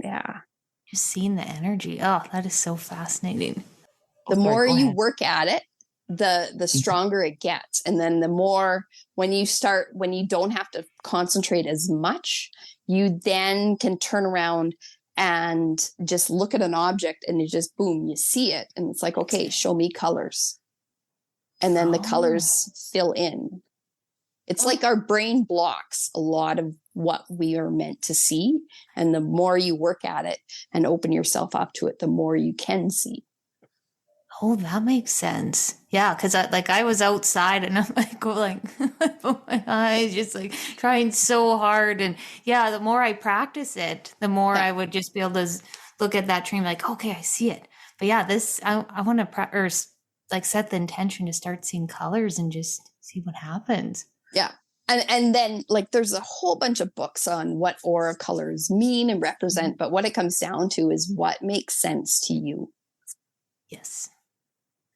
Yeah. Just seeing the energy. Oh, that is so fascinating. The more you work at it, the stronger it gets. And then the more when you don't have to concentrate as much, you then can turn around and just look at an object and you just, boom, you see it. And it's like, okay, show me colors. And then the colors fill in. It's like our brain blocks a lot of what we are meant to see. And the more you work at it and open yourself up to it, the more you can see. Oh, that makes sense. Yeah, because I was outside and I'm like going, my eyes just like trying so hard. And the more I practice it, the more I would just be able to look at that tree and be like, okay, I see it. But I want to set the intention to start seeing colors and just see what happens. Yeah. And then there's a whole bunch of books on what aura colors mean and represent. But what it comes down to is what makes sense to you. Yes.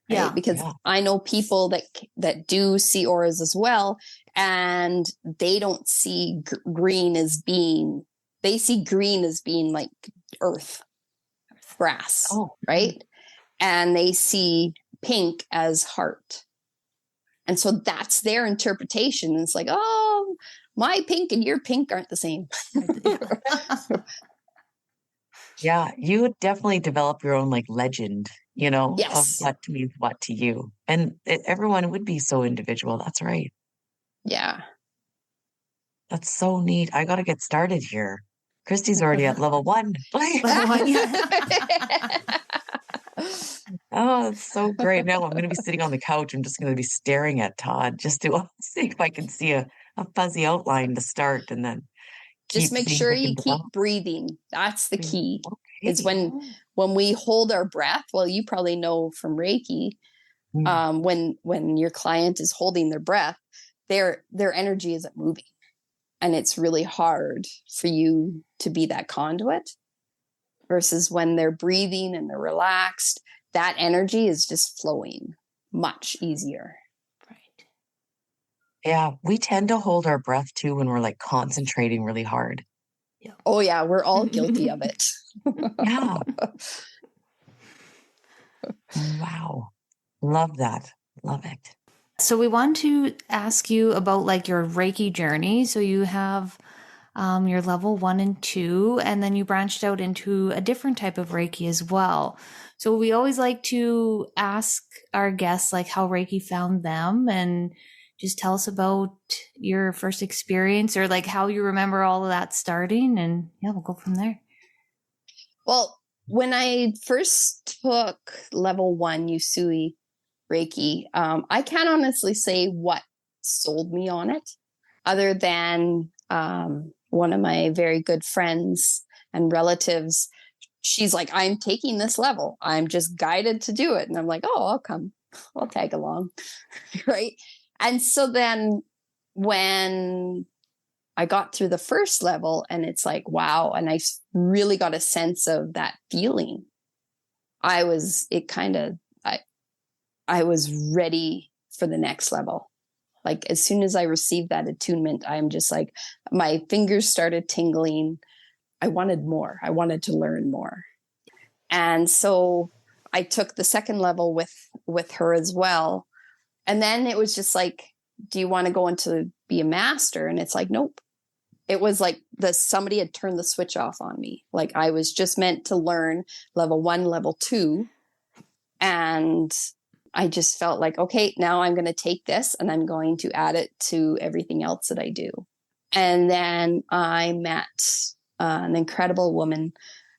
right? Yeah. Because I know people that do see auras as well, and they don't see green as being, they see green as being like earth, grass, right? And they see pink as heart. And so that's their interpretation. It's like, oh, my pink and your pink aren't the same. Yeah, you would definitely develop your own like legend, you know, of Yes. what means what to you. And everyone would be so individual. That's right. Yeah. That's so neat. I got to get started here. Christy's already at level 1. Level 1, yeah. Oh, it's so great. Now I'm going to be sitting on the couch. I'm just going to be staring at Todd just to see if I can see a fuzzy outline to start, and then just make seeing sure if I can you keep develop. breathing. That's the key. Okay. Is when we hold our breath. Well, you probably know from Reiki, when your client is holding their breath, their energy isn't moving, and it's really hard for you to be that conduit. Versus when they're breathing and they're relaxed, that energy is just flowing much easier. Right. Yeah, we tend to hold our breath too when we're like concentrating really hard. Yeah. Oh yeah, we're all guilty of it. Yeah. Wow. Love that. Love it. So we want to ask you about like your Reiki journey. So you have your level 1 and 2, and then you branched out into a different type of Reiki as well. So we always like to ask our guests like how Reiki found them, and just tell us about your first experience, or like how you remember all of that starting, and yeah, we'll go from there. Well, when I first took level 1 Usui Reiki, I can't honestly say what sold me on it, other than one of my very good friends and relatives. She's like, I'm taking this level. I'm just guided to do it. And I'm like, oh, I'll come. I'll tag along. Right. And so then when I got through the first level, and it's like, wow. And I really got a sense of that feeling. I was ready for the next level. Like as soon as I received that attunement, I'm just like, my fingers started tingling. I wanted more. I wanted to learn more. And so I took the second level with her as well. And then it was just like, do you want to go into be a master? And it's like, nope. It was like somebody had turned the switch off on me. Like I was just meant to learn level 1, level 2. And I just felt like, okay, now I'm going to take this and I'm going to add it to everything else that I do. And then I met an incredible woman.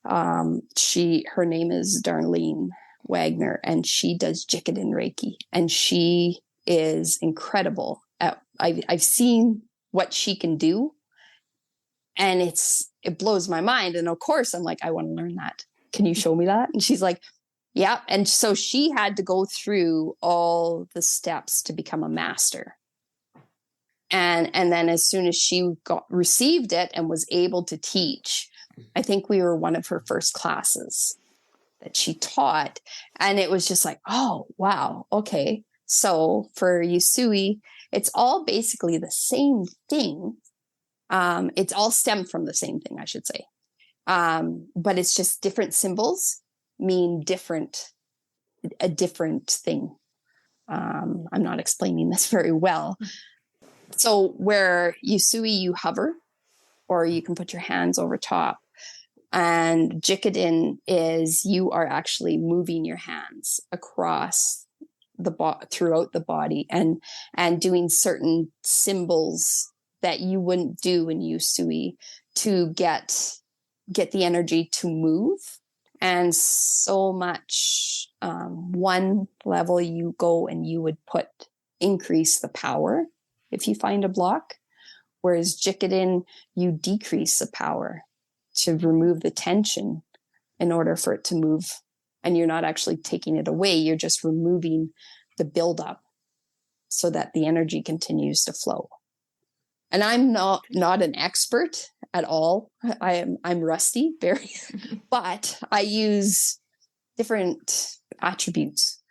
Her name is Darlene Wagner, and she does Jikiden Reiki, and she is incredible. I've seen what she can do, and it blows my mind. And of course, I'm like, I want to learn that. Can you show me that? And she's like, yeah. And so she had to go through all the steps to become a master. And then as soon as she received it and was able to teach, I think we were one of her first classes that she taught. And it was just like, oh, wow. Okay. So for Usui, it's all basically the same thing. It's all stemmed from the same thing, I should say. But it's just different symbols mean a different thing. I'm not explaining this very well. So where Usui, you hover, or you can put your hands over top. And Jikiden is you are actually moving your hands across throughout the body and doing certain symbols that you wouldn't do in Usui to get the energy to move. And so much, one level you go and you would increase the power if you find a block. Whereas Jikiden, you decrease the power to remove the tension in order for it to move. And you're not actually taking it away. You're just removing the buildup so that the energy continues to flow. And I'm not an expert at all. I'm rusty, very, but I use different attributes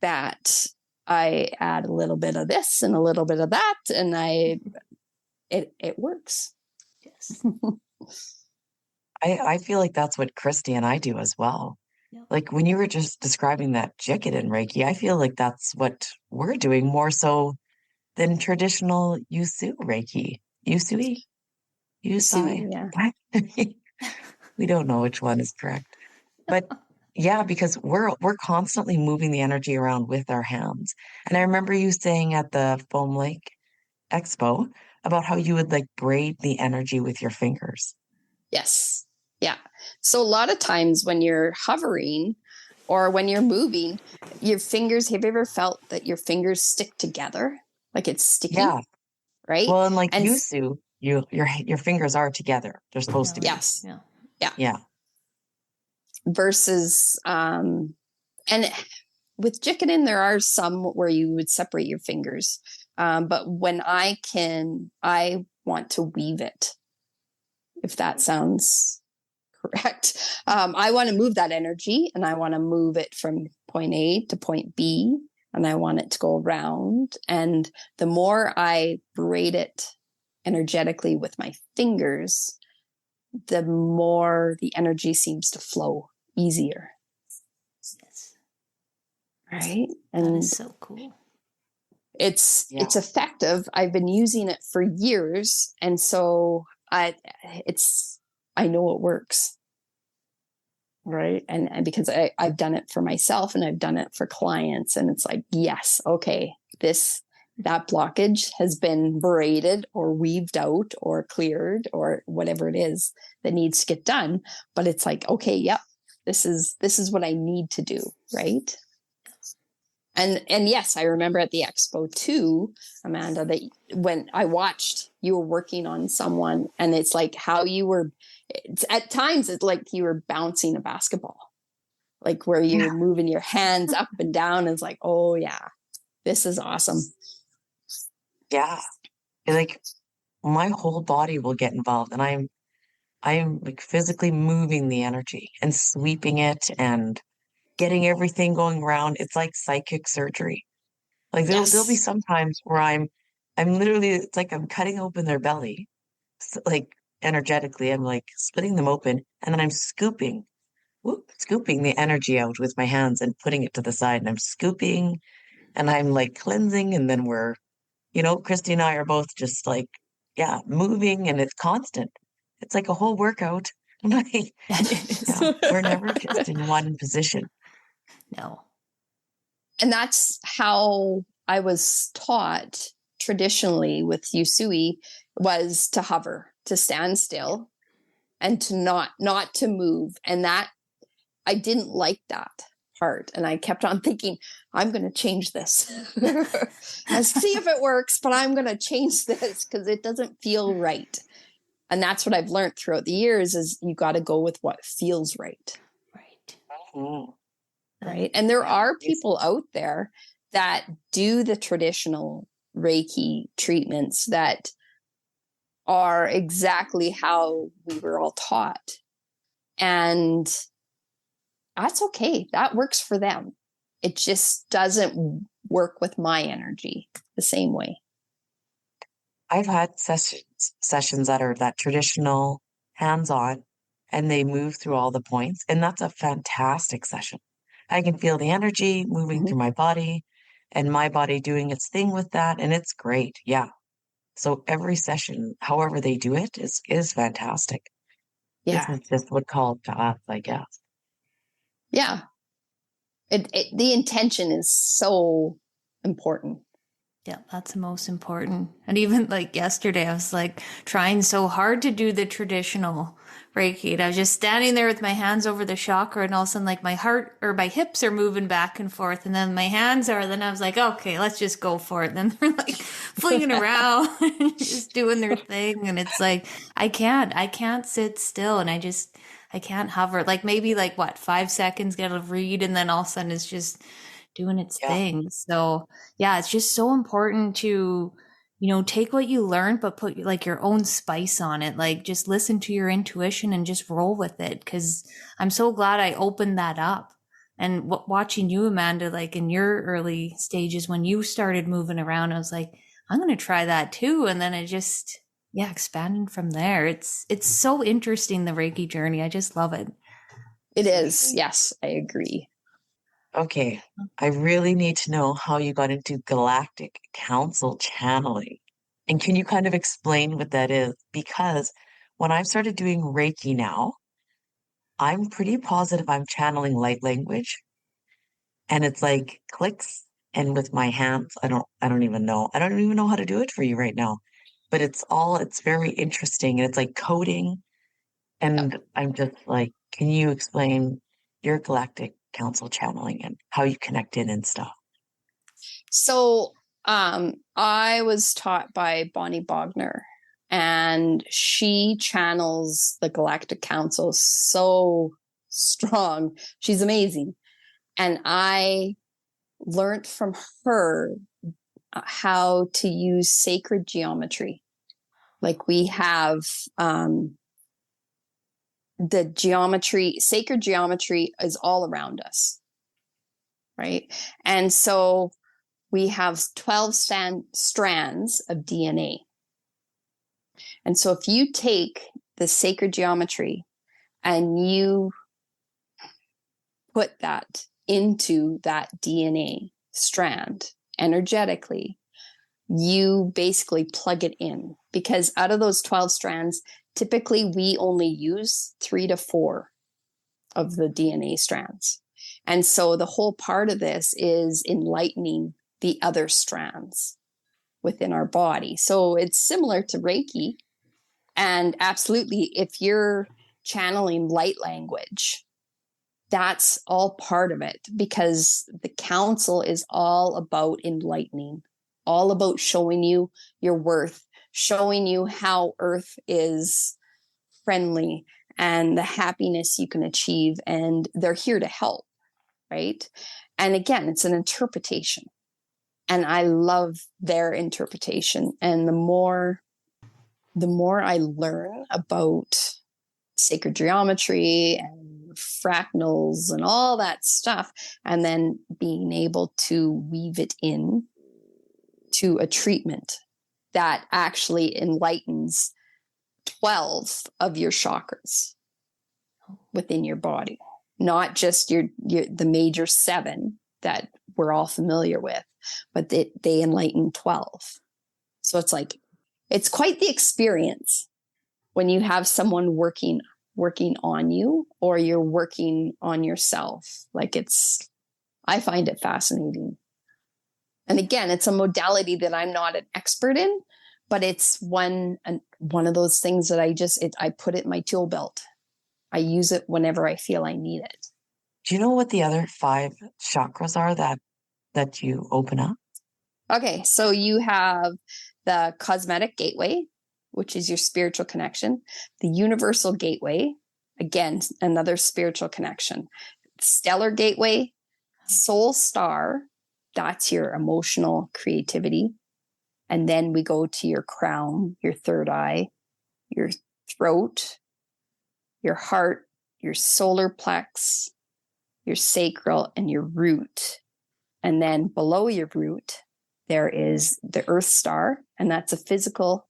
that I add a little bit of this and a little bit of that, and it works. Yes. I feel like that's what Christy and I do as well. Yep. Like when you were just describing that Jikiden Reiki, I feel like that's what we're doing more so than traditional Usui Reiki. Usui? Usui, yeah. We don't know which one is correct. But yeah, because we're constantly moving the energy around with our hands. And I remember you saying at the Foam Lake Expo about how you would like braid the energy with your fingers. Yes. Yeah. So a lot of times when you're hovering or when you're moving, your fingers, have you ever felt that your fingers stick together? Like it's sticky? Yeah. Right? Well, and like And Yusu, your fingers are together. They're supposed to be. yes. Yeah. Yeah. Yeah. Versus and with Jikiden, there are some where you would separate your fingers. But when I want to weave it, if that sounds correct. I want to move that energy, and I want to move it from point A to point B, and I want it to go around. And the more I braid it energetically with my fingers, the more the energy seems to flow easier. Yes. Right? That And is so cool. it's effective. I've been using it for years, and so I know it works. Right. And because I've done it for myself and I've done it for clients, and it's like, yes, okay, that blockage has been braided or weaved out or cleared or whatever it is that needs to get done. But it's like, okay, yep, this is what I need to do. Right. And yes, I remember at the expo too, Amanda, that when I watched you were working on someone, and it's like how you were, at times it's like you were bouncing a basketball, like where you're moving your hands up and down. And it's like, oh yeah, this is awesome. Yeah. Like my whole body will get involved, and I'm like physically moving the energy and sweeping it and getting everything going around. It's like psychic surgery. Like there'll be some times where I'm literally, it's like I'm cutting open their belly, like energetically. I'm like splitting them open, and then I'm scooping the energy out with my hands and putting it to the side. And I'm scooping, and I'm like cleansing, and then Christy and I are both just like, yeah, moving, and it's constant. It's like a whole workout. Like, we're never just in one position. No. And that's how I was taught traditionally with Usui, was to hover, to stand still, and to not to move. And that I didn't like that part. And I kept on thinking, I'm going to change this. Let's see if it works, but I'm going to change this because it doesn't feel right. And that's what I've learned throughout the years, is you got to go with what feels right. Right. Mm-hmm. Right. And there are people out there that do the traditional Reiki treatments that are exactly how we were all taught. And that's okay. That works for them. It just doesn't work with my energy the same way. I've had sessions that are that traditional hands-on, and they move through all the points, and that's a fantastic session. I can feel the energy moving through my body and my body doing its thing with that, and it's great. Yeah. So every session, however they do it, is fantastic. Yeah. This is just what called to us, I guess. Yeah. The intention is so important. Yeah, that's the most important. And even like yesterday, I was like trying so hard to do the traditional Reiki. And I was just standing there with my hands over the chakra, and all of a sudden, like my heart or my hips are moving back and forth, and then my hands are. Then I was like, okay, let's just go for it. And then they're like flinging around, and just doing their thing, and it's like I can't sit still, and I can't hover. Like maybe like 5 seconds, get a read, and then all of a sudden it's just doing its thing. So yeah, it's just so important to, take what you learned, but put like your own spice on it. Like just listen to your intuition and just roll with it. 'Cause I'm so glad I opened that up, And watching you, Amanda, like in your early stages, when you started moving around, I was like, I'm going to try that too. And then it just, expanded from there. It's so interesting, the Reiki journey. I just love it. It is. Yes, I agree. Okay. I really need to know how you got into Galactic Council channeling. And can you kind of explain what that is? Because when I've started doing Reiki now, I'm pretty positive I'm channeling light language. And it's like clicks. And with my hands, I don't even know. I don't even know how to do it for you right now. But it's very interesting. And it's like coding. And I'm just like, can you explain your Galactic Council channeling and how you connect in and stuff? So I was taught by Bonnie Bogner, and she channels the Galactic Council so strong. She's amazing. And I learned from her how to use sacred geometry. Like we have the geometry, sacred geometry is all around us, right? And so we have 12 strands of DNA. And so if you take the sacred geometry and you put that into that DNA strand energetically, you basically plug it in, because out of those 12 strands, typically we only use 3 to 4 of the DNA strands. And so the whole part of this is enlightening the other strands within our body. So it's similar to Reiki. And absolutely, if you're channeling light language, that's all part of it, because the council is all about enlightening, all about showing you your worth, showing you how Earth is friendly and the happiness you can achieve. And they're here to help, right? And again, it's an interpretation. And I love their interpretation. And the more I learn about sacred geometry and fractals and all that stuff, and then being able to weave it in to a treatment that actually enlightens 12 of your chakras within your body, not just the major 7 that we're all familiar with, but they enlighten 12. So it's quite the experience when you have someone working on you, or you're working on yourself. I find it fascinating. And again, it's a modality that I'm not an expert in, but it's one of those things that I put it in my tool belt. I use it whenever I feel I need it. Do you know what the other 5 chakras are that you open up? Okay, so you have the cosmetic gateway, which is your spiritual connection. The universal gateway, again, another spiritual connection. Stellar gateway, soul star, that's your emotional creativity. And then we go to your crown, your third eye, your throat, your heart, your solar plex, your sacral, and your root. And then below your root, there is the earth star, and that's a physical,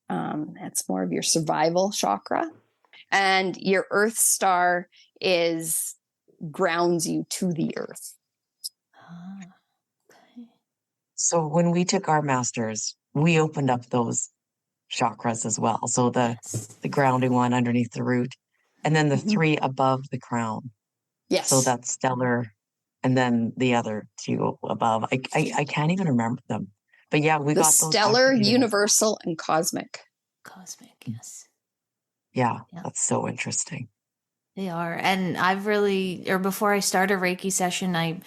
that's more of your survival chakra. And your earth star grounds you to the earth. Okay. So when we took our masters, we opened up those chakras as well. So the grounding one underneath the root, and then the 3 above the crown. Yes. So that's stellar, and then the other 2 above. I can't even remember them. But yeah, we got those. Stellar, universal, and cosmic. Cosmic, yes. Yeah, that's so interesting. They are. And before I start a Reiki session, I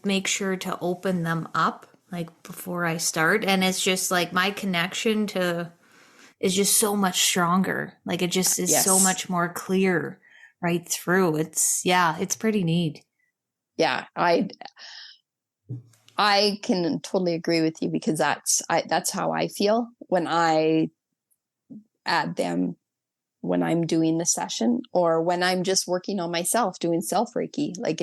make sure to open them up, like before I start. And it's just like my connection is just so much stronger. Like it just is so much more clear right through. It's pretty neat. Yeah, I can totally agree with you, because that's how I feel when I add them when I'm doing the session, or when I'm just working on myself doing self Reiki. Like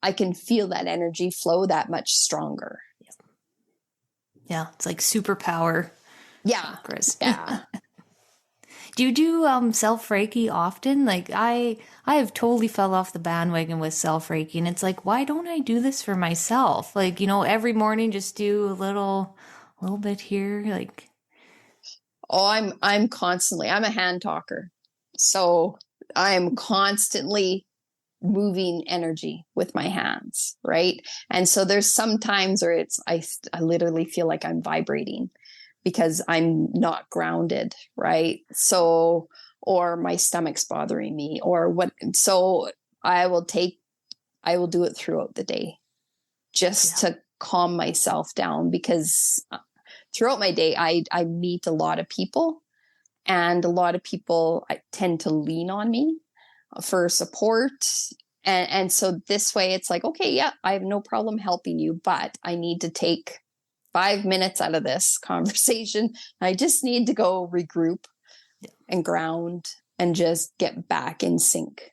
I can feel that energy flow that much stronger. Yeah. It's like superpower. Yeah. Chris. Yeah. Do you do self Reiki often? Like I have totally fell off the bandwagon with self Reiki, and it's like, why don't I do this for myself? Like, every morning just do a little bit here. Like, oh, I'm a hand talker. So I'm constantly moving energy with my hands, right? And so there's some times where I literally feel like I'm vibrating because I'm not grounded, right? So, or my stomach's bothering me, or what. So I will do it throughout the day just to calm myself down, because throughout my day, I meet a lot of people, and a lot of people tend to lean on me for support. And so this way it's like, okay, yeah, I have no problem helping you, but I need to take 5 minutes out of this conversation. I just need to go regroup and ground and just get back in sync.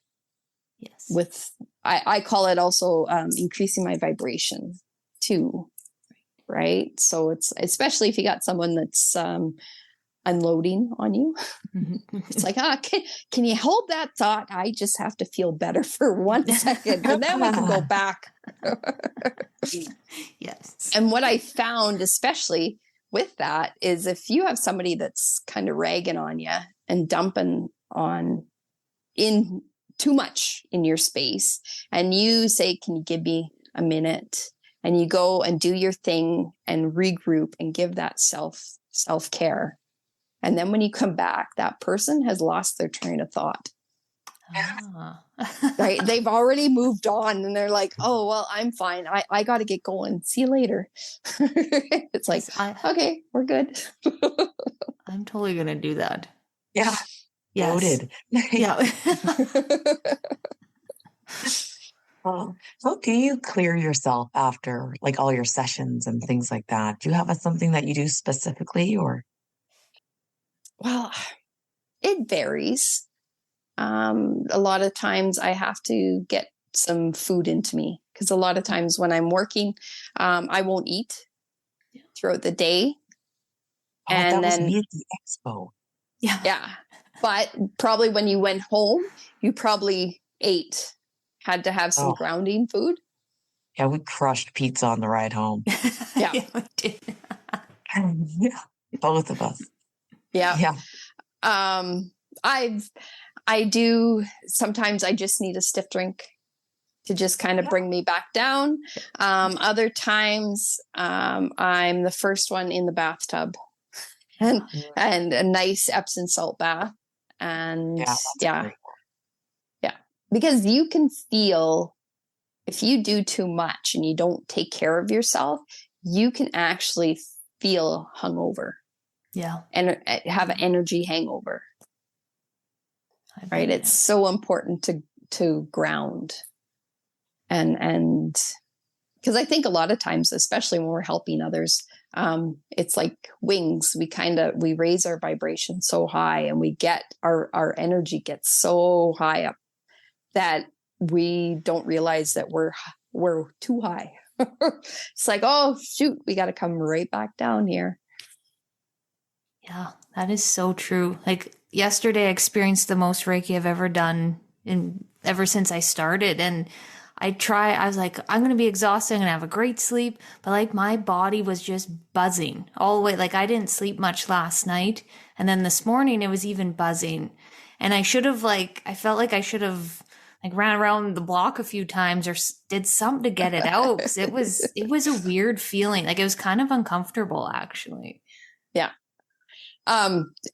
yes. With, I call it also increasing my vibration too. Right. So it's, especially if you got someone that's unloading on you. It's like, can you hold that thought? I just have to feel better for 1 second, and then we can go back. Yes. And what I found, especially with that, is if you have somebody that's kind of ragging on you and dumping on in too much in your space, and you say, can you give me a minute? And you go and do your thing and regroup and give that self-care. And then when you come back, that person has lost their train of thought. Right? They've already moved on, and they're like, oh, well, I'm fine. I got to get going. See you later. It's like, okay, we're good. I'm totally going to do that. Yeah. Yes. Noted. Yeah. How do you clear yourself after like all your sessions and things like that? Do you have something that you do specifically, or? Well, it varies. A lot of times I have to get some food into me, because a lot of times when I'm working, I won't eat throughout the day. Oh, and that then was me at the expo. Yeah. But probably when you went home, you probably had to have some grounding food. Yeah, we crushed pizza on the ride home. Yeah. Yeah, we did. Yeah, both of us. Yeah. I do, sometimes I just need a stiff drink to just kind of bring me back down. Other times, I'm the first one in the bathtub, and a nice Epsom salt bath. And yeah, because you can feel, if you do too much and you don't take care of yourself, you can actually feel hungover. Yeah. And have an energy hangover. Right. It's so important to ground. And because I think a lot of times, especially when we're helping others, it's like wings. We raise our vibration so high, and we get our energy gets so high up that we don't realize that we're too high. It's like, oh shoot, we got to come right back down here. Yeah, that is so true. Like yesterday, I experienced the most Reiki I've ever done ever since I started. And I was like, I'm going to be exhausted. I'm going to have a great sleep. But like my body was just buzzing all the way. Like I didn't sleep much last night. And then this morning it was even buzzing. And I felt like I should have like ran around the block a few times or did something to get it out. 'Cause it was a weird feeling. Like it was kind of uncomfortable actually. Yeah.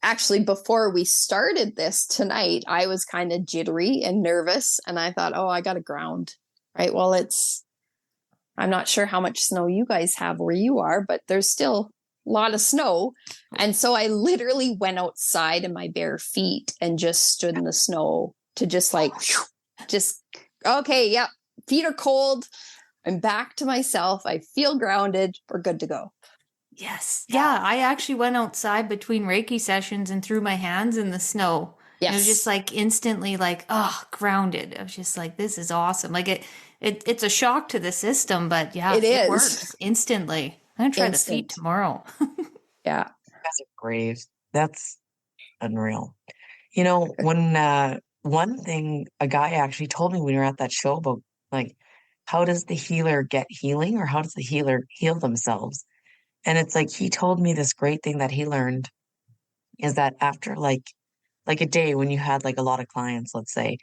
Actually, before we started this tonight, I was kind of jittery and nervous, and I thought, oh, I got to ground, right? Well, I'm not sure how much snow you guys have where you are, but there's still a lot of snow. And so I literally went outside in my bare feet and just stood in the snow to just okay, yeah, feet are cold. I'm back to myself. I feel grounded. We're good to go. Yes. Yeah. I actually went outside between Reiki sessions and threw my hands in the snow. Yes. It was just like instantly like, oh, grounded. I was just like, this is awesome. Like it's a shock to the system, but yeah, it works instantly. I'm going to try the feet tomorrow. Yeah. That's brave. That's unreal. One thing a guy actually told me when we were at that show about like, how does the healer get healing or how does the healer heal themselves? And it's like, he told me this great thing that he learned is that after like a day when you had like a lot of clients, let's say,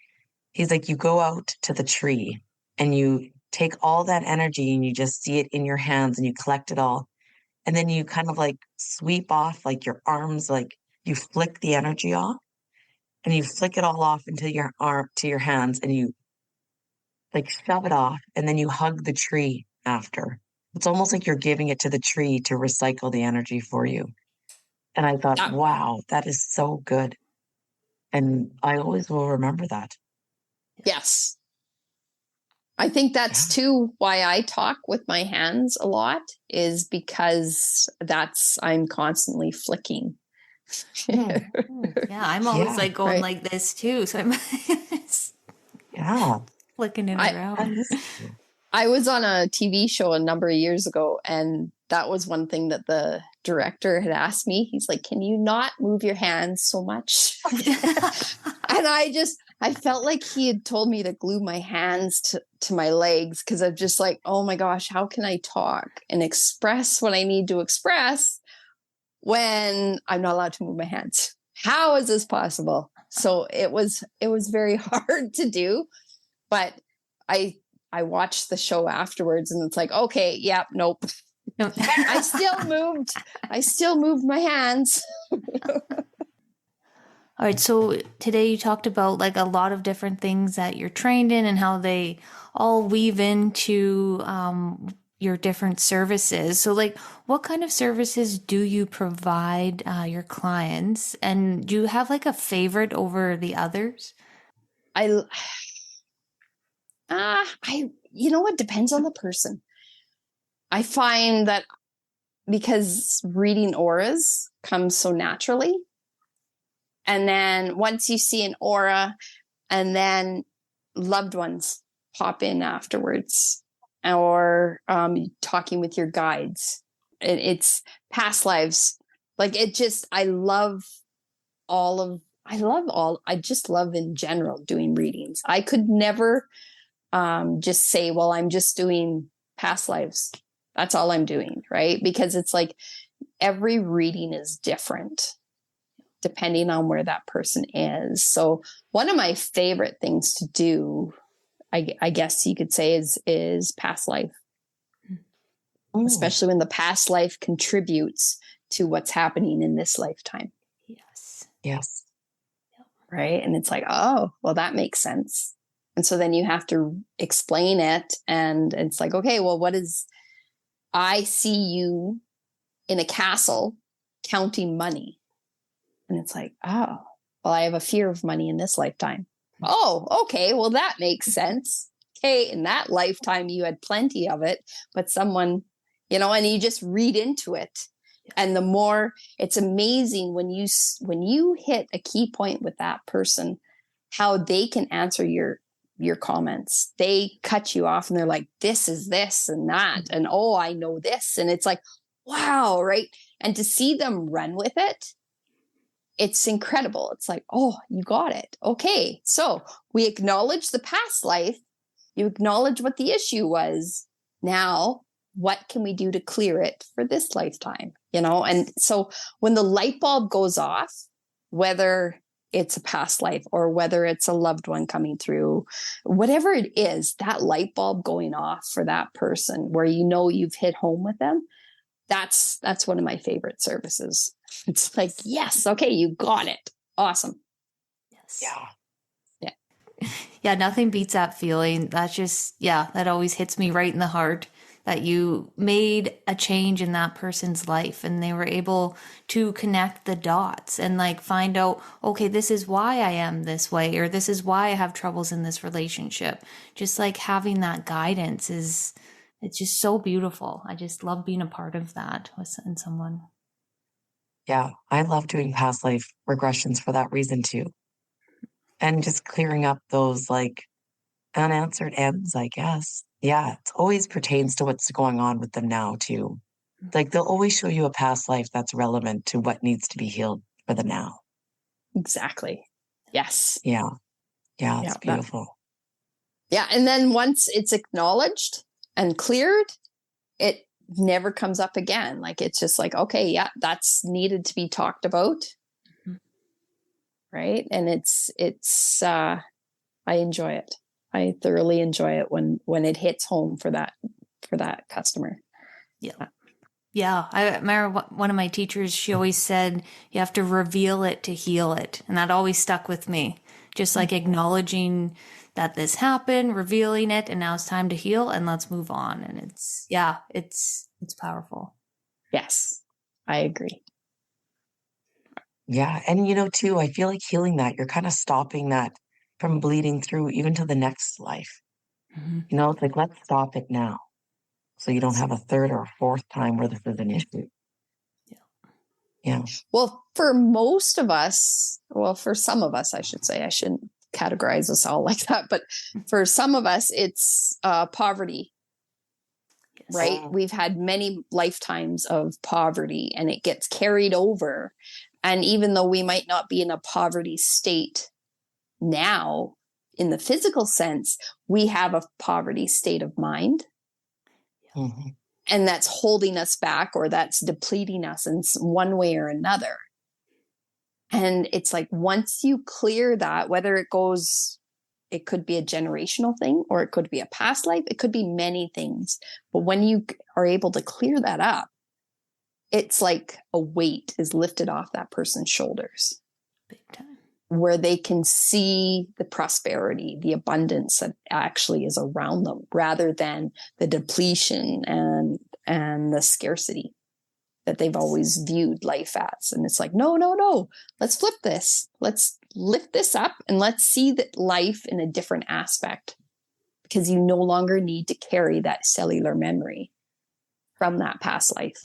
he's like, you go out to the tree and you take all that energy and you just see it in your hands and you collect it all. And then you kind of like sweep off like your arms, like you flick the energy off and you flick it all off into your arm, to your hands, and you like shove it off and then you hug the tree after. It's almost like you're giving it to the tree to recycle the energy for you. And I thought, wow, that is so good. And I always will remember that. Yes. I think that's too why I talk with my hands a lot, is because I'm constantly flicking. Yeah, I'm always like going like this too. So I'm flicking it around. I was on a TV show a number of years ago, and that was one thing that the director had asked me. He's like, can you not move your hands so much? And I felt like he had told me to glue my hands to my legs, because I'm just like, oh my gosh, how can I talk and express what I need to express when I'm not allowed to move my hands? How is this possible? So it was very hard to do, but I watched the show afterwards and it's like, okay, yeah, nope. I still moved my hands. All right. So today you talked about like a lot of different things that you're trained in and how they all weave into your different services. So like what kind of services do you provide your clients? And do you have like a favorite over the others? It depends on the person. I find that because reading auras comes so naturally. And then once you see an aura, and then loved ones pop in afterwards, or talking with your guides. It's past lives. Like I just love in general doing readings. I could never just say, well, I'm just doing past lives. That's all I'm doing, right? Because it's like every reading is different depending on where that person is. So one of my favorite things to do, I guess you could say, is past life. Ooh. Especially when the past life contributes to what's happening in this lifetime. Yes. Right. And it's like, oh, well, that makes sense. And so then you have to explain it. And it's like, okay, well, I see you in a castle counting money. And it's like, oh, well, I have a fear of money in this lifetime. Oh, okay. Well, that makes sense. Okay. In that lifetime, you had plenty of it, but someone, and you just read into it. And the more, it's amazing when you hit a key point with that person, how they can answer your comments. They cut you off and they're like, this is this and that. And, oh, I know this. And it's like, wow. Right. And to see them run with it, it's incredible. It's like, oh, you got it. Okay. So we acknowledge the past life. You acknowledge what the issue was. Now, what can we do to clear it for this lifetime? And so when the light bulb goes off, whether it's a past life or whether it's a loved one coming through, whatever it is, that light bulb going off for that person where you've hit home with them, that's one of my favorite services. It's like, yes, okay, you got it. Awesome. Yes. Yeah, nothing beats that feeling. That's just, that always hits me right in the heart, that you made a change in that person's life and they were able to connect the dots and like find out, okay, this is why I am this way, or this is why I have troubles in this relationship. Just like having that guidance is it's just so beautiful. I just love being a part of that in someone. Yeah, I love doing past life regressions for that reason too. And just clearing up those like unanswered ends, I guess. Yeah, it always pertains to what's going on with them now too. Like they'll always show you a past life that's relevant to what needs to be healed for the now. Exactly. Yes. Yeah. Yeah, it's beautiful. Yeah. And then once it's acknowledged and cleared, it never comes up again. Like it's just like, okay, yeah, that's needed to be talked about. Right. And I enjoy it. I thoroughly enjoy it when it hits home for that customer. Yeah. Yeah. I remember one of my teachers, she always said, you have to reveal it to heal it. And that always stuck with me. Just like acknowledging that this happened, revealing it, and now it's time to heal and let's move on. And it's powerful. Yes, I agree. Yeah. And too, I feel like healing that, you're kind of stopping that from bleeding through even to the next life. It's like, let's stop it now. So you don't have a third or a fourth time where this is an issue. Yeah. Well, for most of us, for some of us, I should say, I shouldn't categorize us all like that, but for some of us, it's poverty, right? We've had many lifetimes of poverty and it gets carried over. And even though we might not be in a poverty state now, in the physical sense, we have a poverty state of mind. And that's holding us back or that's depleting us in one way or another. And it's like, once you clear that, whether it could be a generational thing or it could be a past life, it could be many things. But when you are able to clear that up, it's like a weight is lifted off that person's shoulders. Big time. Where they can see the prosperity, the abundance that actually is around them rather than the depletion and the scarcity that they've always viewed life as. And it's like, no, let's flip this. Let's lift this up and let's see that life in a different aspect, because you no longer need to carry that cellular memory from that past life.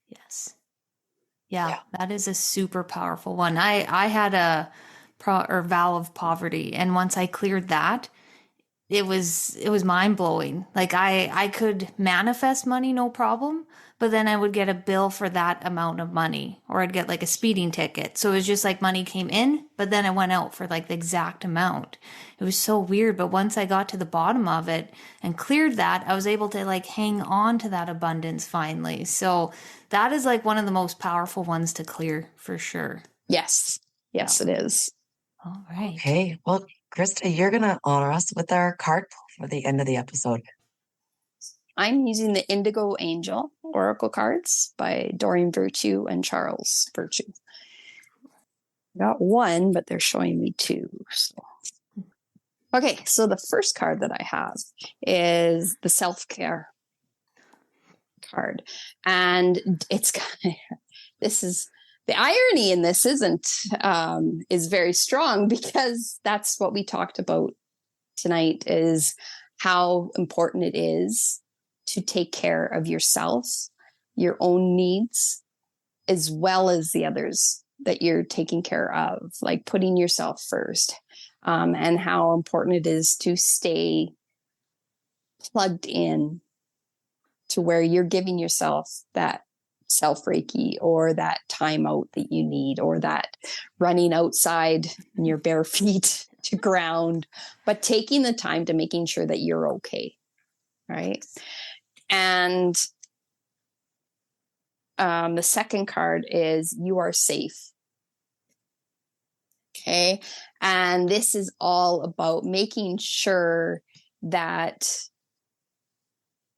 Yes. Yeah, that is a super powerful one. I had a vow of poverty, and once I cleared that, it was mind blowing. Like I could manifest money, no problem, but then I would get a bill for that amount of money, or I'd get like a speeding ticket. So it was just like money came in, but then it went out for like the exact amount. It was so weird. But once I got to the bottom of it and cleared that, I was able to like hang on to that abundance finally. So that is like one of the most powerful ones to clear for sure. Yes, it is. All right. Okay. Well, Krista, you're going to honor us with our card pull for the end of the episode. I'm using the Indigo Angel Oracle cards by Doreen Virtue and Charles Virtue. I got one, but they're showing me two. So. Okay, so the first card that I have is the self-care card. And it's kind of, this is, the irony in this is very strong, because that's what we talked about tonight, is how important it is to take care of yourself, your own needs, as well as the others that you're taking care of, like putting yourself first, and how important it is to stay plugged in to where you're giving yourself that self Reiki or that time out that you need, or that running outside in your bare feet to ground, but taking the time to making sure that you're okay. Right. And the second card is you are safe. Okay. And this is all about making sure that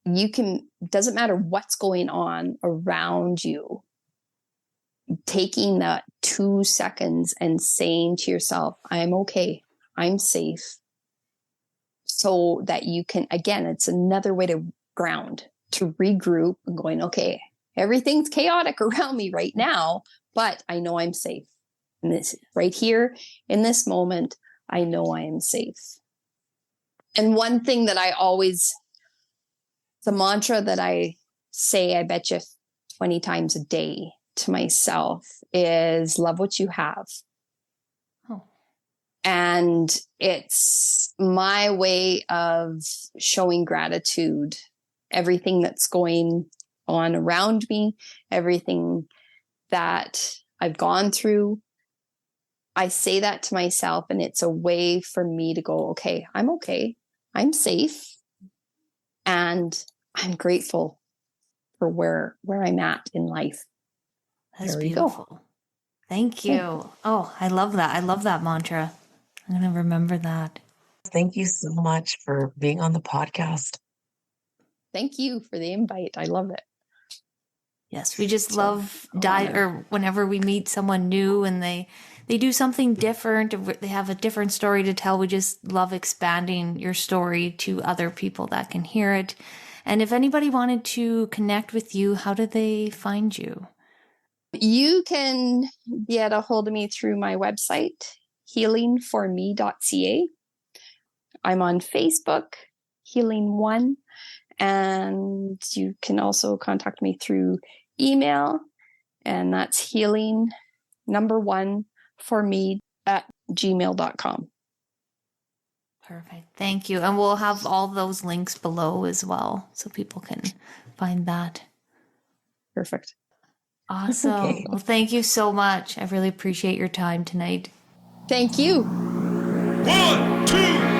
doesn't matter what's going on around you, taking that 2 seconds and saying to yourself, I'm okay, I'm safe. So that you can, again, it's another way to ground, to regroup and going, okay, everything's chaotic around me right now, but I know I'm safe. And this right here in this moment, I know I am safe. And one thing that I always It's a mantra that I say, I bet you 20 times a day to myself is love what you have. Oh. And it's my way of showing gratitude, everything that's going on around me, everything that I've gone through. I say that to myself, and it's a way for me to go, okay, I'm safe, and I'm grateful for where I'm at in life. That's There we beautiful. go. Thank you. Oh, I love that. I love that mantra. I'm going to remember that. Thank you so much for being on the podcast. Thank you for the invite. I love it. Yes, we just So, love or whenever we meet someone new and they do something different, or they have a different story to tell. We just love expanding your story to other people that can hear it. And if anybody wanted to connect with you, how do they find you? You can get a hold of me through my website, healingforme.ca. I'm on Facebook, Healing One, and you can also contact me through email, and that's healing1for me@gmail.com. Perfect. Thank you. And we'll have all those links below as well, so people can find that. Perfect. Awesome. Okay. Well, thank you so much. I really appreciate your time tonight. Thank you. 1, 2,